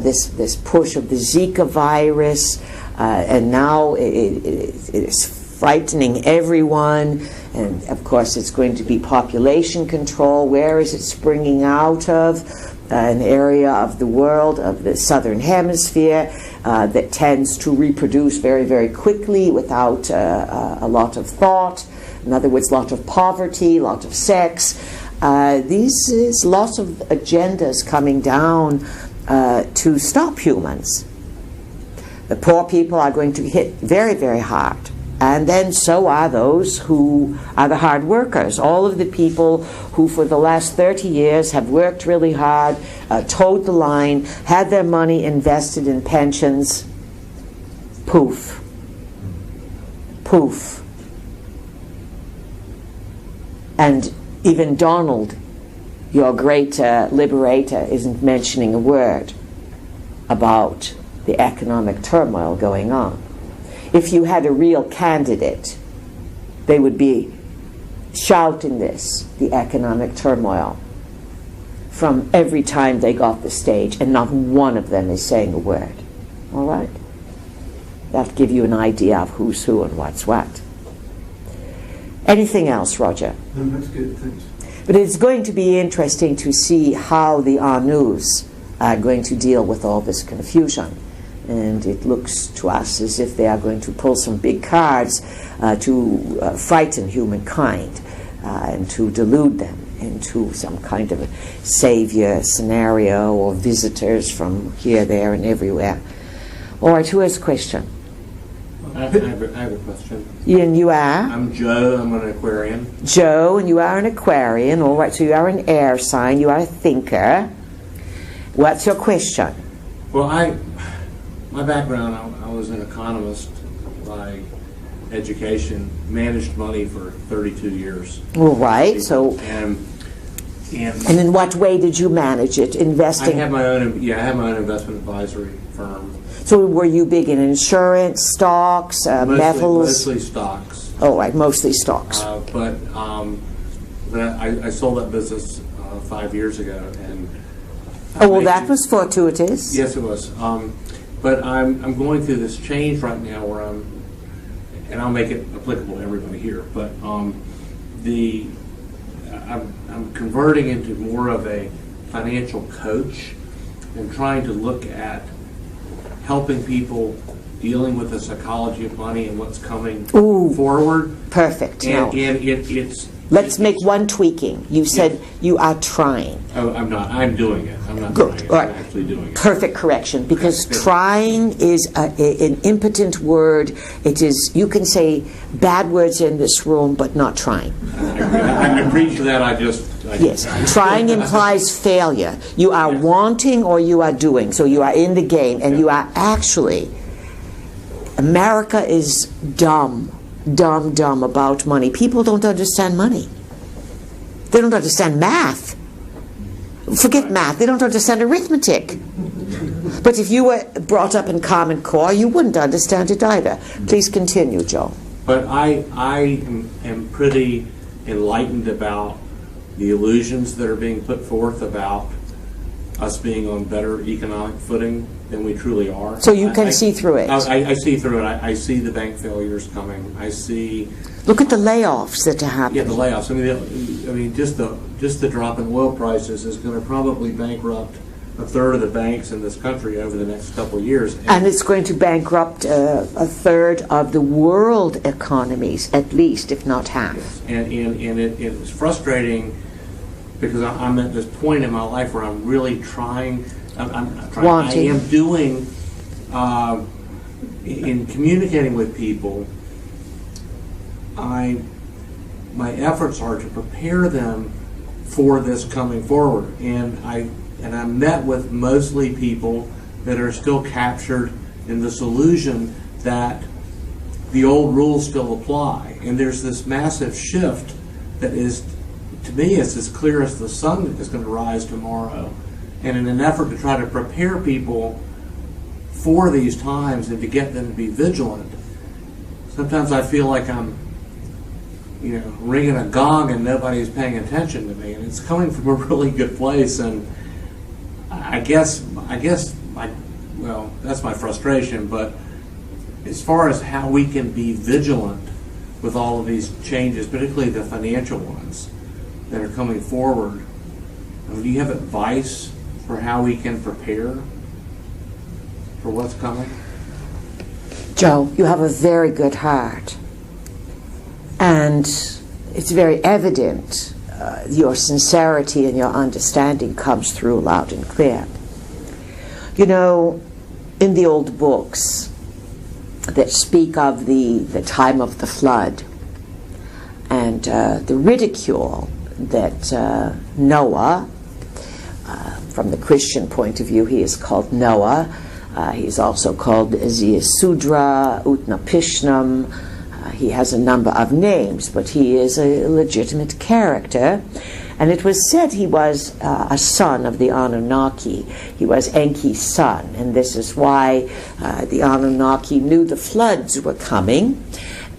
A: this push of the Zika virus, and now it is frightening everyone, And of course, it's going to be population control. Where is it springing out of? An area of the world, of the southern hemisphere, that tends to reproduce very, very quickly without a lot of thought. In other words, a lot of poverty, a lot of sex. These is lots of agendas coming down to stop humans. The poor people are going to be hit very, very hard. And then so are those who are the hard workers. All of the people who for the last 30 years have worked really hard, towed the line, had their money invested in pensions. Poof. Poof. And even Donald, your great liberator, isn't mentioning a word about the economic turmoil going on. If you had a real candidate, they would be shouting this, the economic turmoil, from every time they got the stage, and not one of them is saying a word. All right? That'll give you an idea of who's who and what's what. Anything else, Roger?
F: No, that's good, thanks.
A: But it's going to be interesting to see how the Anus are going to deal with all this confusion. And it looks to us as if they are going to pull some big cards to frighten humankind and to delude them into some kind of a savior scenario or visitors from here, there, and everywhere. All right, who has a question?
G: I have a question.
A: Ian, you are?
G: I'm Joe. I'm an Aquarian.
A: Joe, and you are an Aquarian. All right, so you are an air sign. You are a thinker. What's your question?
G: Well, my background, I was an economist by education, managed money for 32 years.
A: All right, so...
G: And
A: in what way did you manage it? Investing?
G: I have my own investment advisory firm.
A: So were you big in insurance, stocks, metals?
G: Mostly stocks.
A: Oh, right, mostly stocks.
G: But I sold that business 5 years ago. And
A: that was fortuitous.
G: Yes, it was. But I'm going through this change right now where and I'll make it applicable to everybody here, but I'm converting into more of a financial coach and trying to look at helping people dealing with the psychology of money and what's coming forward.
A: Perfect.
G: And it's
A: let's make one tweaking. You said you are trying.
G: Oh, I'm not. I'm doing it. I'm not
A: Good.
G: trying it.
A: All right.
G: I'm actually doing it.
A: Perfect correction, because trying is an impotent word. It is. You can say bad words in this room, but not trying.
G: I preach that.
A: Yes. Trying implies failure. You are wanting or you are doing. So you are in the game, and you are actually. America is dumb about money. People don't understand money. They don't understand math. Forget math. They don't understand arithmetic. But if you were brought up in Common Core, you wouldn't understand it either. Please continue, Joe.
G: But I am pretty enlightened about the illusions that are being put forth about us being on better economic footing than we truly are.
A: So you can see through it.
G: I see through it. I see the bank failures coming. I see.
A: Look at the layoffs that are happening.
G: Yeah, the layoffs. I mean, just the drop in oil prices is going to probably bankrupt a third of the banks in this country over the next couple of years.
A: And it's going to bankrupt a third of the world economies, at least, if not half.
G: Yes. And it's frustrating because I'm at this point in my life where I'm really trying. I'm trying.
A: Wanting.
G: I am doing in communicating with people. My efforts are to prepare them for this coming forward, and I'm met with mostly people that are still captured in this illusion that the old rules still apply, and there's this massive shift that is, to me, it's as clear as the sun that is going to rise tomorrow. And in an effort to try to prepare people for these times and to get them to be vigilant, sometimes I feel like I'm, ringing a gong and nobody's paying attention to me, and it's coming from a really good place. And I guess that's my frustration. But as far as how we can be vigilant with all of these changes, particularly the financial ones that are coming forward. Do you have advice for how we can prepare for what's coming?
A: Joe, you have a very good heart. And it's very evident your sincerity and your understanding comes through loud and clear. You know, in the old books that speak of the time of the flood and the ridicule that Noah, from the Christian point of view, he is called Noah. He's also called Ziasudra, Utnapishnam. He has a number of names, but he is a legitimate character. And it was said he was a son of the Anunnaki. He was Enki's son, and this is why the Anunnaki knew the floods were coming.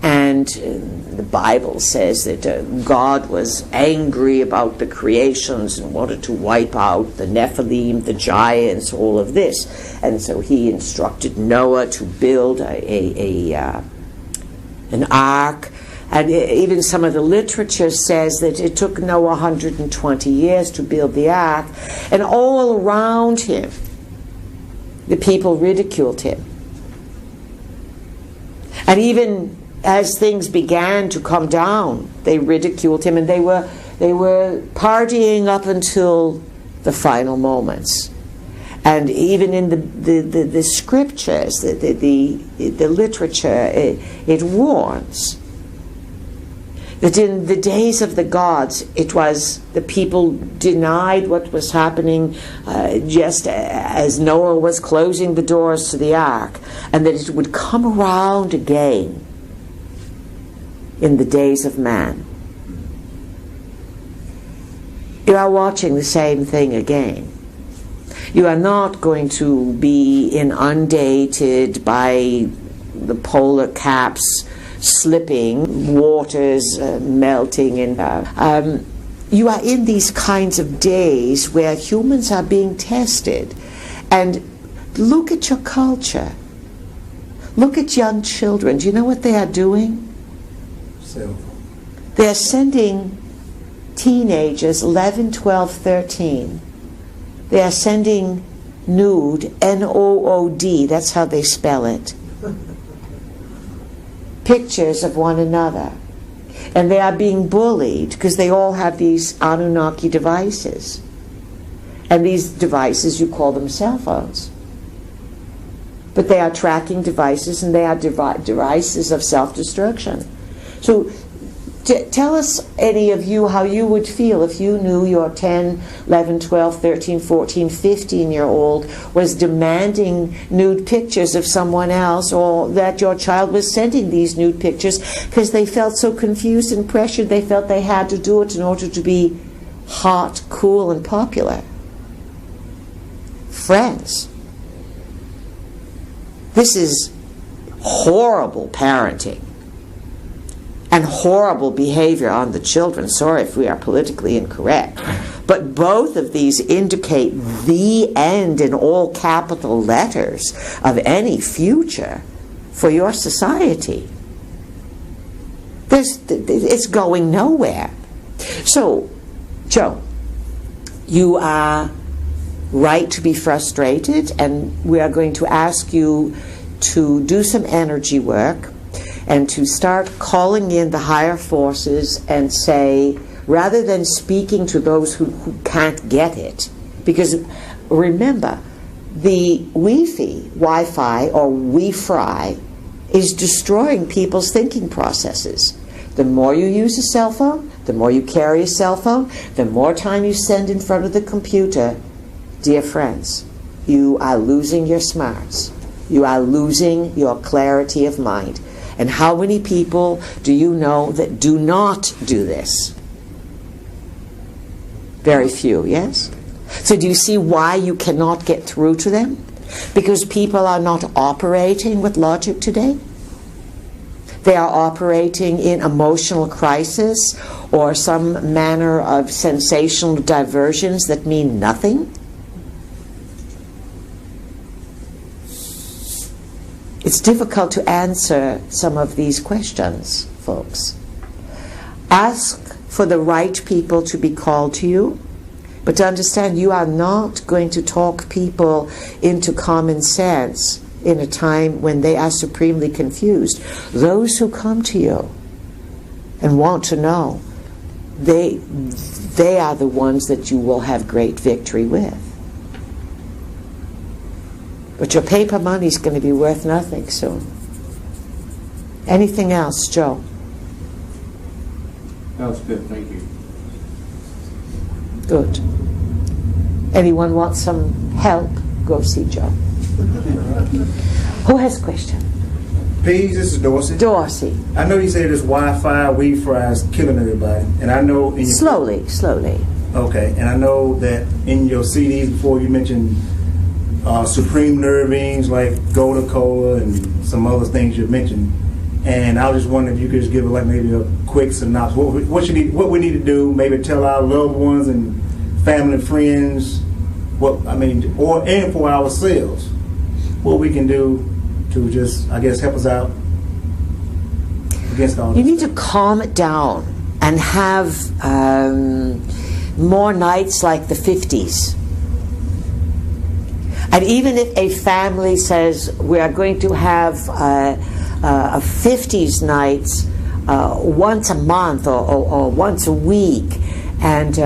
A: And the Bible says that God was angry about the creations and wanted to wipe out the Nephilim, the giants, all of this. And so he instructed Noah to build an ark. And even some of the literature says that it took Noah 120 years to build the ark. And all around him, the people ridiculed him. And even as things began to come down, they ridiculed him, and they were partying up until the final moments. And even in the scriptures, the literature, it warns that in the days of the gods, it was the people denied what was happening just as Noah was closing the doors to the ark, and that it would come around again in the days of man. You are watching the same thing again. You are not going to be inundated by the polar caps slipping, waters melting, and you are in these kinds of days where humans are being tested. And look at your culture. Look at young children. Do you know what they are doing? They're sending teenagers, 11, 12, 13. They are sending nude, N-O-O-D, that's how they spell it, pictures of one another. And they are being bullied because they all have these Anunnaki devices. And these devices, you call them cell phones. But they are tracking devices, and they are devices of self-destruction. So tell us, any of you, how you would feel if you knew your 10, 11, 12, 13, 14, 15-year-old was demanding nude pictures of someone else, or that your child was sending these nude pictures because they felt so confused and pressured they felt they had to do it in order to be hot, cool, and popular. Friends, this is horrible parenting and horrible behavior on the children. Sorry if we are politically incorrect. But both of these indicate the end in all capital letters of any future for your society. It's going nowhere. So, Joe, you are right to be frustrated, and we are going to ask you to do some energy work and to start calling in the higher forces and say, rather than speaking to those who can't get it, because remember, the Wi-Fi or Wi-Fi is destroying people's thinking processes. The more you use a cell phone, the more you carry a cell phone, the more time you spend in front of the computer, dear friends, you are losing your smarts. You are losing your clarity of mind. And how many people do you know that do not do this? Very few, yes? So do you see why you cannot get through to them? Because people are not operating with logic today. They are operating in emotional crisis or some manner of sensational diversions that mean nothing. It's difficult to answer some of these questions folks. Ask for the right people to be called to you, but to understand you are not going to talk people into common sense in a time when they are supremely confused. Those who come to you and want to know, they are the ones that you will have great victory with. But your paper money is going to be worth nothing soon. Anything else, Joe?
G: That was good, thank you.
A: Good. Anyone want some help? Go see Joe. Who has a question?
H: Peace, this is Dorsey.
A: Dorsey.
H: I know you say this Wi-Fi, weed fries killing everybody, and I know in your
A: Slowly.
H: Okay, and I know that in your CDs before you mentioned Supreme Nervines like Gold Cola and some other things you mentioned, and I was just wondering if you could just give like maybe a quick synopsis. What we need to do, maybe tell our loved ones and family and friends, and for ourselves, what we can do to just, I guess, help us out against all this.
A: You need to calm it down and have more nights like the 50s. And even if a family says we are going to have a 50s nights once a month or once a week, and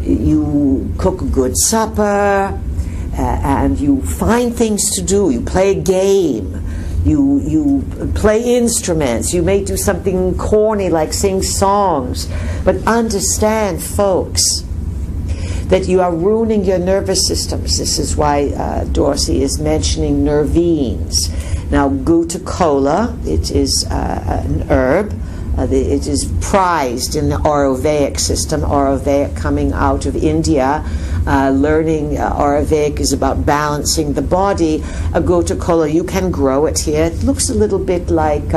A: you cook a good supper, and you find things to do, you play a game, you play instruments, you may do something corny like sing songs, but understand, folks, that you are ruining your nervous systems. This is why Dorsey is mentioning nervines. Now, Gutta Cola, it is an herb. It is prized in the Ayurvedic system. Ayurvedic coming out of India. Learning Ayurvedic is about balancing the body. A Gutta Cola, you can grow it here. It looks a little bit like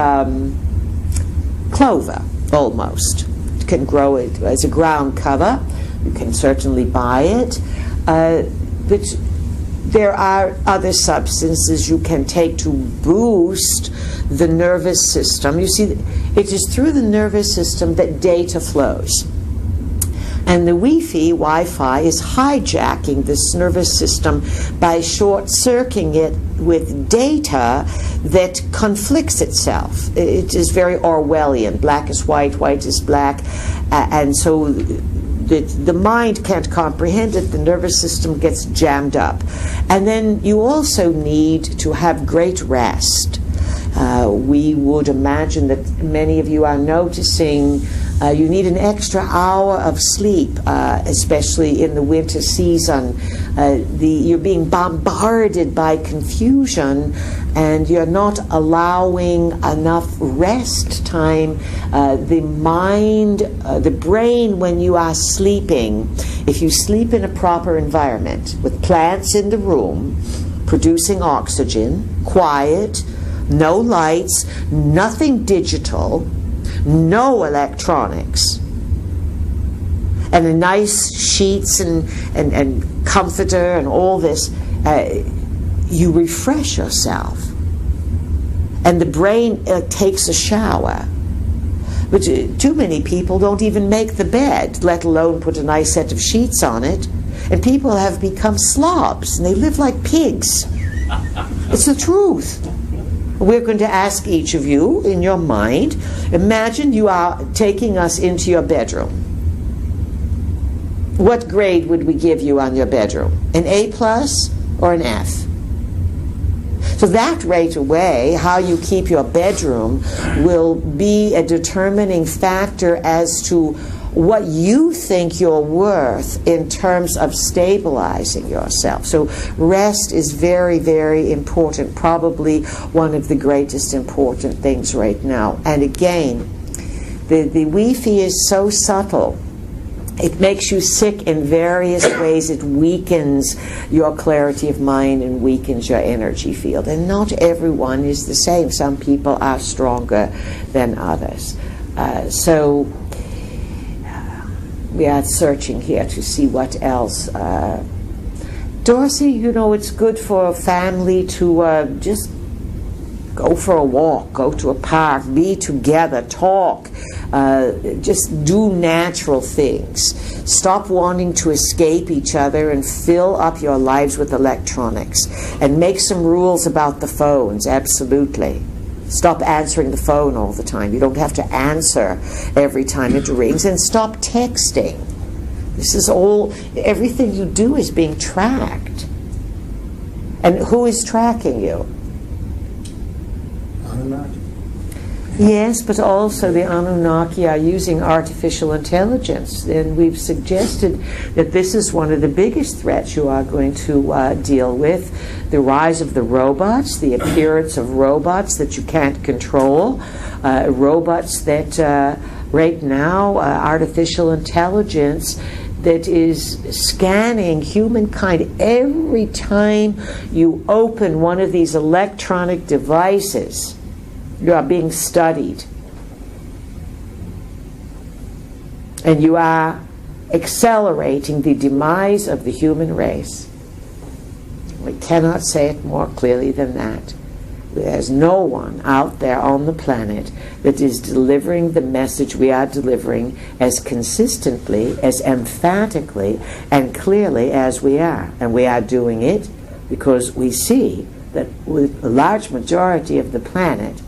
A: clover, almost. You can grow it as a ground cover. You can certainly buy it. But there are other substances you can take to boost the nervous system. You see, it is through the nervous system that data flows. And the Wi-Fi is hijacking this nervous system by short-circuiting it with data that conflicts itself. It is very Orwellian. Black is white, white is black. And so the mind can't comprehend it, the nervous system gets jammed up. And then you also need to have great rest. We would imagine that many of you are noticing you need an extra hour of sleep, especially in the winter season. You're being bombarded by confusion, and you're not allowing enough rest time. The mind, the brain, when you are sleeping, if you sleep in a proper environment with plants in the room, producing oxygen, quiet, no lights, nothing digital, no electronics, and a nice sheets and comforter and all this, you refresh yourself. And the brain takes a shower. But too many people don't even make the bed, let alone put a nice set of sheets on it. And people have become slobs, and they live like pigs. It's the truth. We're going to ask each of you, in your mind, imagine you are taking us into your bedroom. What grade would we give you on your bedroom? An A+ or an F? So that right away, how you keep your bedroom will be a determining factor as to what you think you're worth in terms of stabilizing yourself. So rest is very, very important, probably one of the greatest important things right now. And again, the Wi-Fi is so subtle. It makes you sick in various ways. It weakens your clarity of mind and weakens your energy field. And not everyone is the same. Some people are stronger than others. So we are searching here to see what else. Dorsey, you know, it's good for a family to just Go for a walk, go to a park, be together, talk, just do natural things. Stop wanting to escape each other and fill up your lives with electronics. And make some rules about the phones, absolutely. Stop answering the phone all the time. You don't have to answer every time it rings. And stop texting. This is all, everything you do is being tracked. And who is tracking you?
H: Anunnaki.
A: Yes, but also the Anunnaki are using artificial intelligence. And we've suggested that this is one of the biggest threats you are going to deal with. The rise of the robots, the appearance of robots that you can't control, robots that right now, artificial intelligence that is scanning humankind every time you open one of these electronic devices. You are being studied. And you are accelerating the demise of the human race. We cannot say it more clearly than that. There's no one out there on the planet that is delivering the message we are delivering as consistently, as emphatically, and clearly as we are. And we are doing it because we see that with a large majority of the planet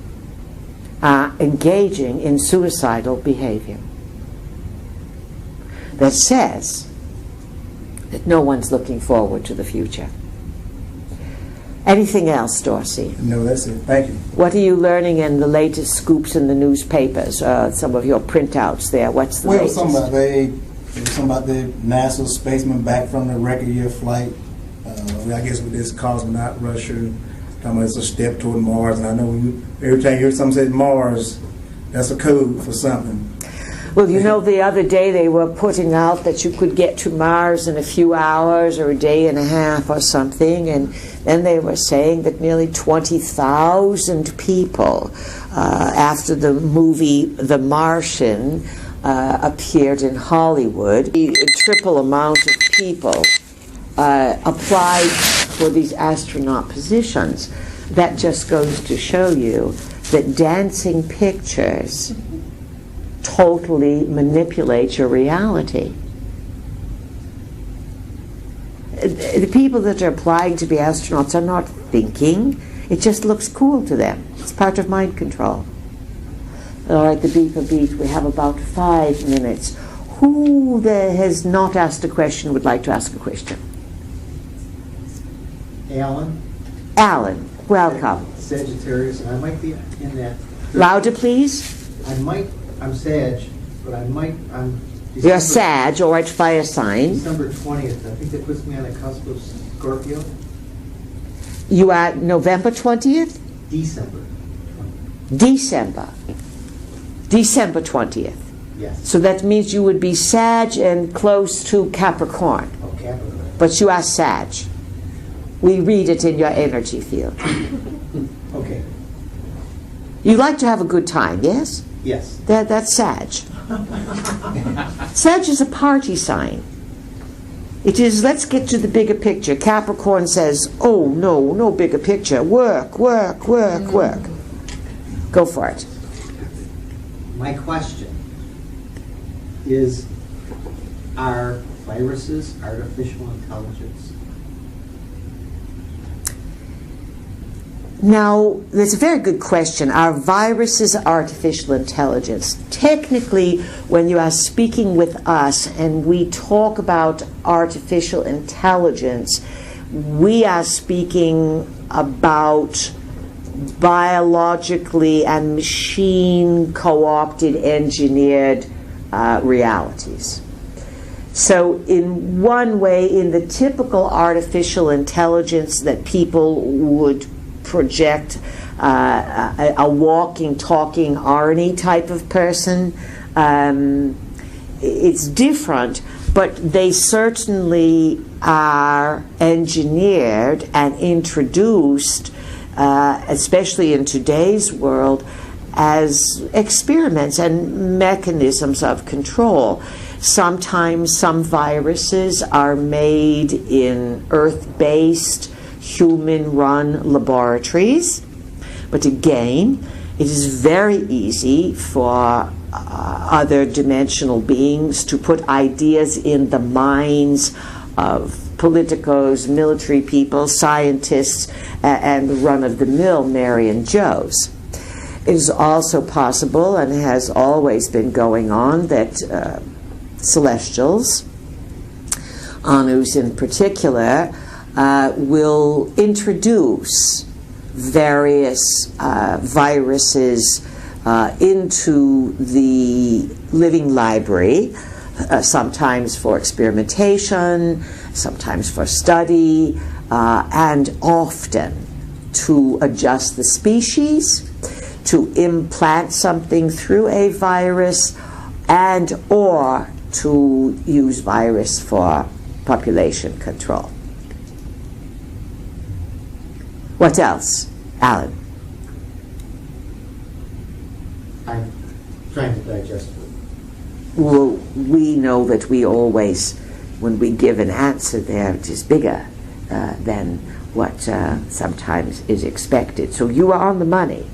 A: are engaging in suicidal behavior. That says that no one's looking forward to the future. Anything else, Dorsey?
H: No, that's it. Thank you.
A: What are you learning in the latest scoops in the newspapers? Some of your printouts there. What's the latest?
H: Something about the NASA spaceman back from the record year flight. I guess with this cosmonaut Russia, talking about it's a step toward Mars. And I know every time you hear something say Mars, that's a code for something.
A: Well, you know, the other day they were putting out that you could get to Mars in a few hours or a day and a half or something, and then they were saying that nearly 20,000 people, after the movie The Martian appeared in Hollywood, a triple amount of people applied for these astronaut positions. That just goes to show you that dancing pictures totally manipulate your reality. The people that are applying to be astronauts are not thinking. It just looks cool to them. It's part of mind control. All right, the beeper beat. We have about 5 minutes. Who that has not asked a question would like to ask a question?
I: Alan.
A: Alan, welcome.
I: Sagittarius, and I might be in that.
A: Louder, please.
I: I'm Sag, but I'm
A: You're Sag, all right, fire sign.
I: December 20th. I think that puts me on the cusp of Scorpio.
A: You are November 20th?
I: December 20th.
A: December 20th.
I: Yes.
A: So that means you would be Sag and close to Capricorn.
I: Oh, Capricorn.
A: But you are Sag. We read it in your energy field.
I: Okay.
A: You like to have a good time, yes?
I: Yes.
A: That's Sag. Sag is a party sign. It is, let's get to the bigger picture. Capricorn says, oh, no bigger picture. Work, work, work, work. Go for it.
I: My question is, are viruses artificial intelligence?
A: Now, that's a very good question. Are viruses artificial intelligence? Technically, when you are speaking with us and we talk about artificial intelligence, we are speaking about biologically and machine co-opted, engineered realities. So in one way, in the typical artificial intelligence that people would project, a walking, talking Arnie type of person, it's different, but they certainly are engineered and introduced, especially in today's world, as experiments and mechanisms of control. Sometimes some viruses are made in Earth-based, human-run laboratories, But again, it is very easy for other dimensional beings to put ideas in the minds of politicos, military people, scientists, and the run-of-the-mill Mary and Joes. It is also possible, and has always been going on, that celestials, Anus in particular, will introduce various viruses into the living library, sometimes for experimentation, sometimes for study, and often to adjust the species, to implant something through a virus, and or to use virus for population control. What else, Alan?
I: I'm trying to digest it.
A: Well, we know that we always, when we give an answer there, it is bigger than what sometimes is expected. So you are on the money.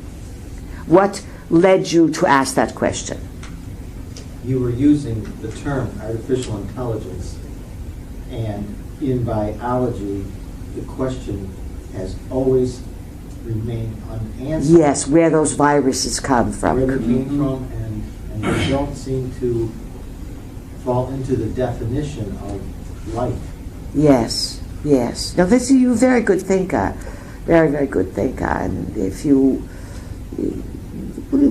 A: What led you to ask that question?
I: You were using the term artificial intelligence, and in biology, the question has always remained unanswered.
A: Yes, where those viruses come from.
I: Where they came from, and they don't seem to fall into the definition of life.
A: Yes, yes. Now, this you're a very good thinker, very, very good thinker. And if you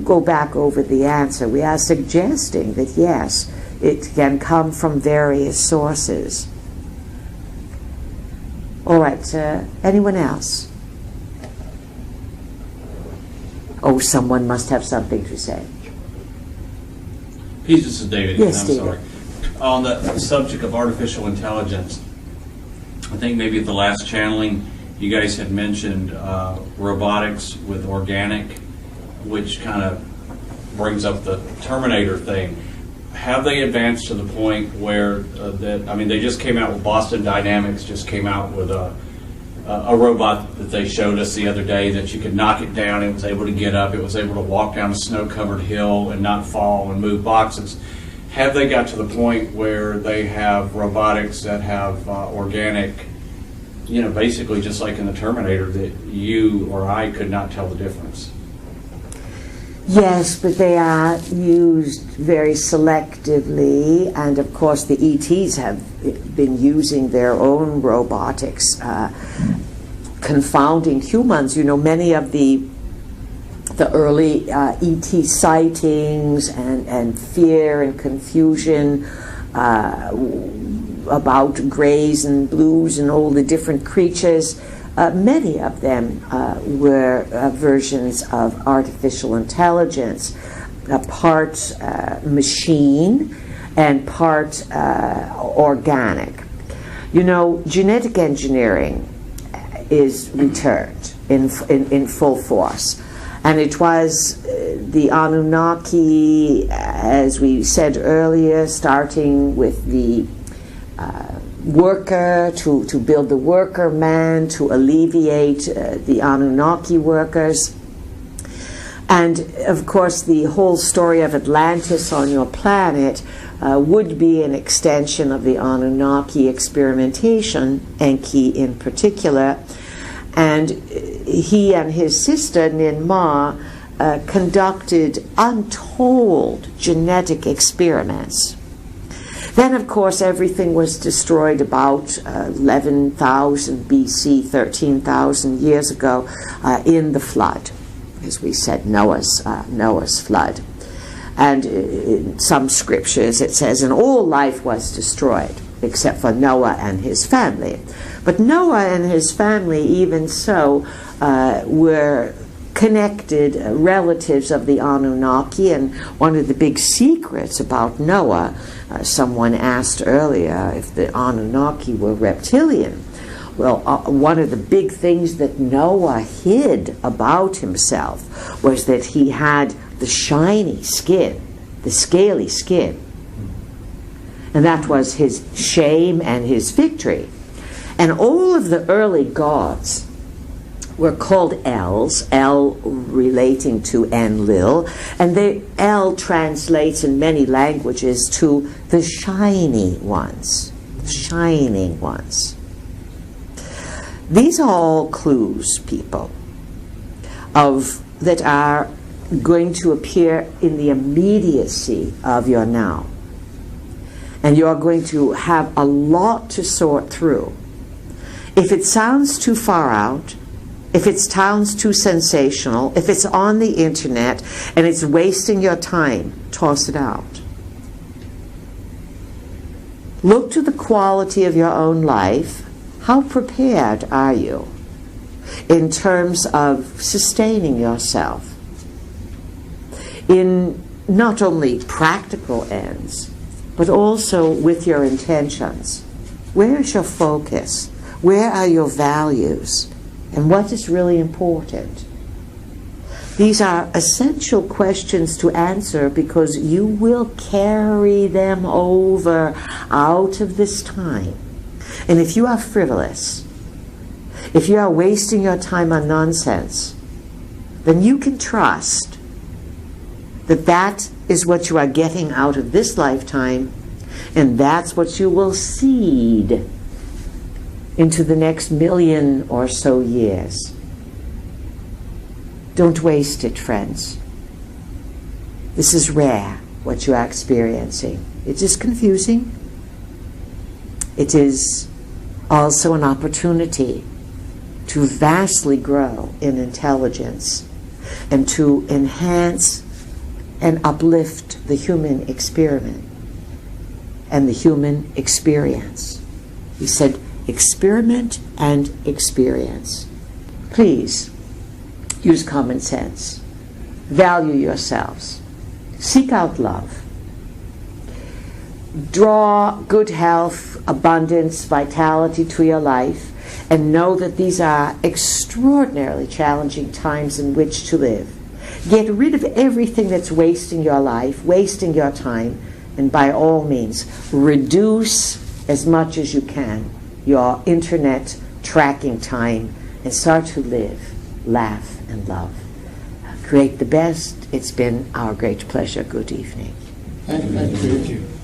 A: go back over the answer, we are suggesting that yes, it can come from various sources. All right, anyone else? Oh, someone must have something to say.
C: This is David.
A: Yes,
C: I'm
A: David.
C: sorry. On the subject of artificial intelligence, I think maybe at the last channeling, you guys had mentioned robotics with organic, which kind of brings up the Terminator thing. Have they advanced to the point where they just came out with Boston Dynamics, just came out with a robot that they showed us the other day that you could knock it down, it was able to get up, it was able to walk down a snow-covered hill and not fall and move boxes. Have they got to the point where they have robotics that have organic, basically just like in the Terminator, that you or I could not tell the difference?
A: Yes, but they are used very selectively, and of course the ETs have been using their own robotics, confounding humans. Many of the early ET sightings and fear and confusion about grays and blues and all the different creatures, many of them were versions of artificial intelligence, part machine and part organic. Genetic engineering is returned in full force. And it was the Anunnaki, as we said earlier, starting with the worker, to build the worker man, to alleviate the Anunnaki workers. And of course the whole story of Atlantis on your planet would be an extension of the Anunnaki experimentation, Enki in particular. And he and his sister Ninmah conducted untold genetic experiments. Then, of course, everything was destroyed about 11,000 BC, 13,000 years ago, in the flood, as we said, Noah's flood. And in some scriptures it says, and all life was destroyed, except for Noah and his family. But Noah and his family, even so, were connected relatives of the Anunnaki. And one of the big secrets about Noah, someone asked earlier if the Anunnaki were reptilian. Well, one of the big things that Noah hid about himself was that he had the shiny skin, the scaly skin. And that was his shame and his victory. And all of the early gods were called L's, L relating to Enlil, and the L translates in many languages to the shiny ones, shining ones. These are all clues, people, that are going to appear in the immediacy of your now. And you're going to have a lot to sort through. If it sounds too far out, if it sounds too sensational, if it's on the internet and it's wasting your time, toss it out. Look to the quality of your own life. How prepared are you in terms of sustaining yourself in not only practical ends, but also with your intentions? Where is your focus? Where are your values? And what is really important? These are essential questions to answer because you will carry them over out of this time. And if you are frivolous, if you are wasting your time on nonsense, then you can trust that that is what you are getting out of this lifetime, and that's what you will seed into the next 1,000,000 or so years. Don't waste it, friends. This is rare, what you are experiencing. It is confusing. It is also an opportunity to vastly grow in intelligence and to enhance and uplift the human experiment and the human experience. He said, experiment and experience. Please use common sense. Value yourselves. Seek out love. Draw good health, abundance, vitality to your life, and know that these are extraordinarily challenging times in which to live. Get rid of everything that's wasting your life, wasting your time, and by all means, reduce as much as you can your internet tracking time and start to live, laugh, and love. Create the best. It's been our great pleasure. Good evening.
F: Thank you.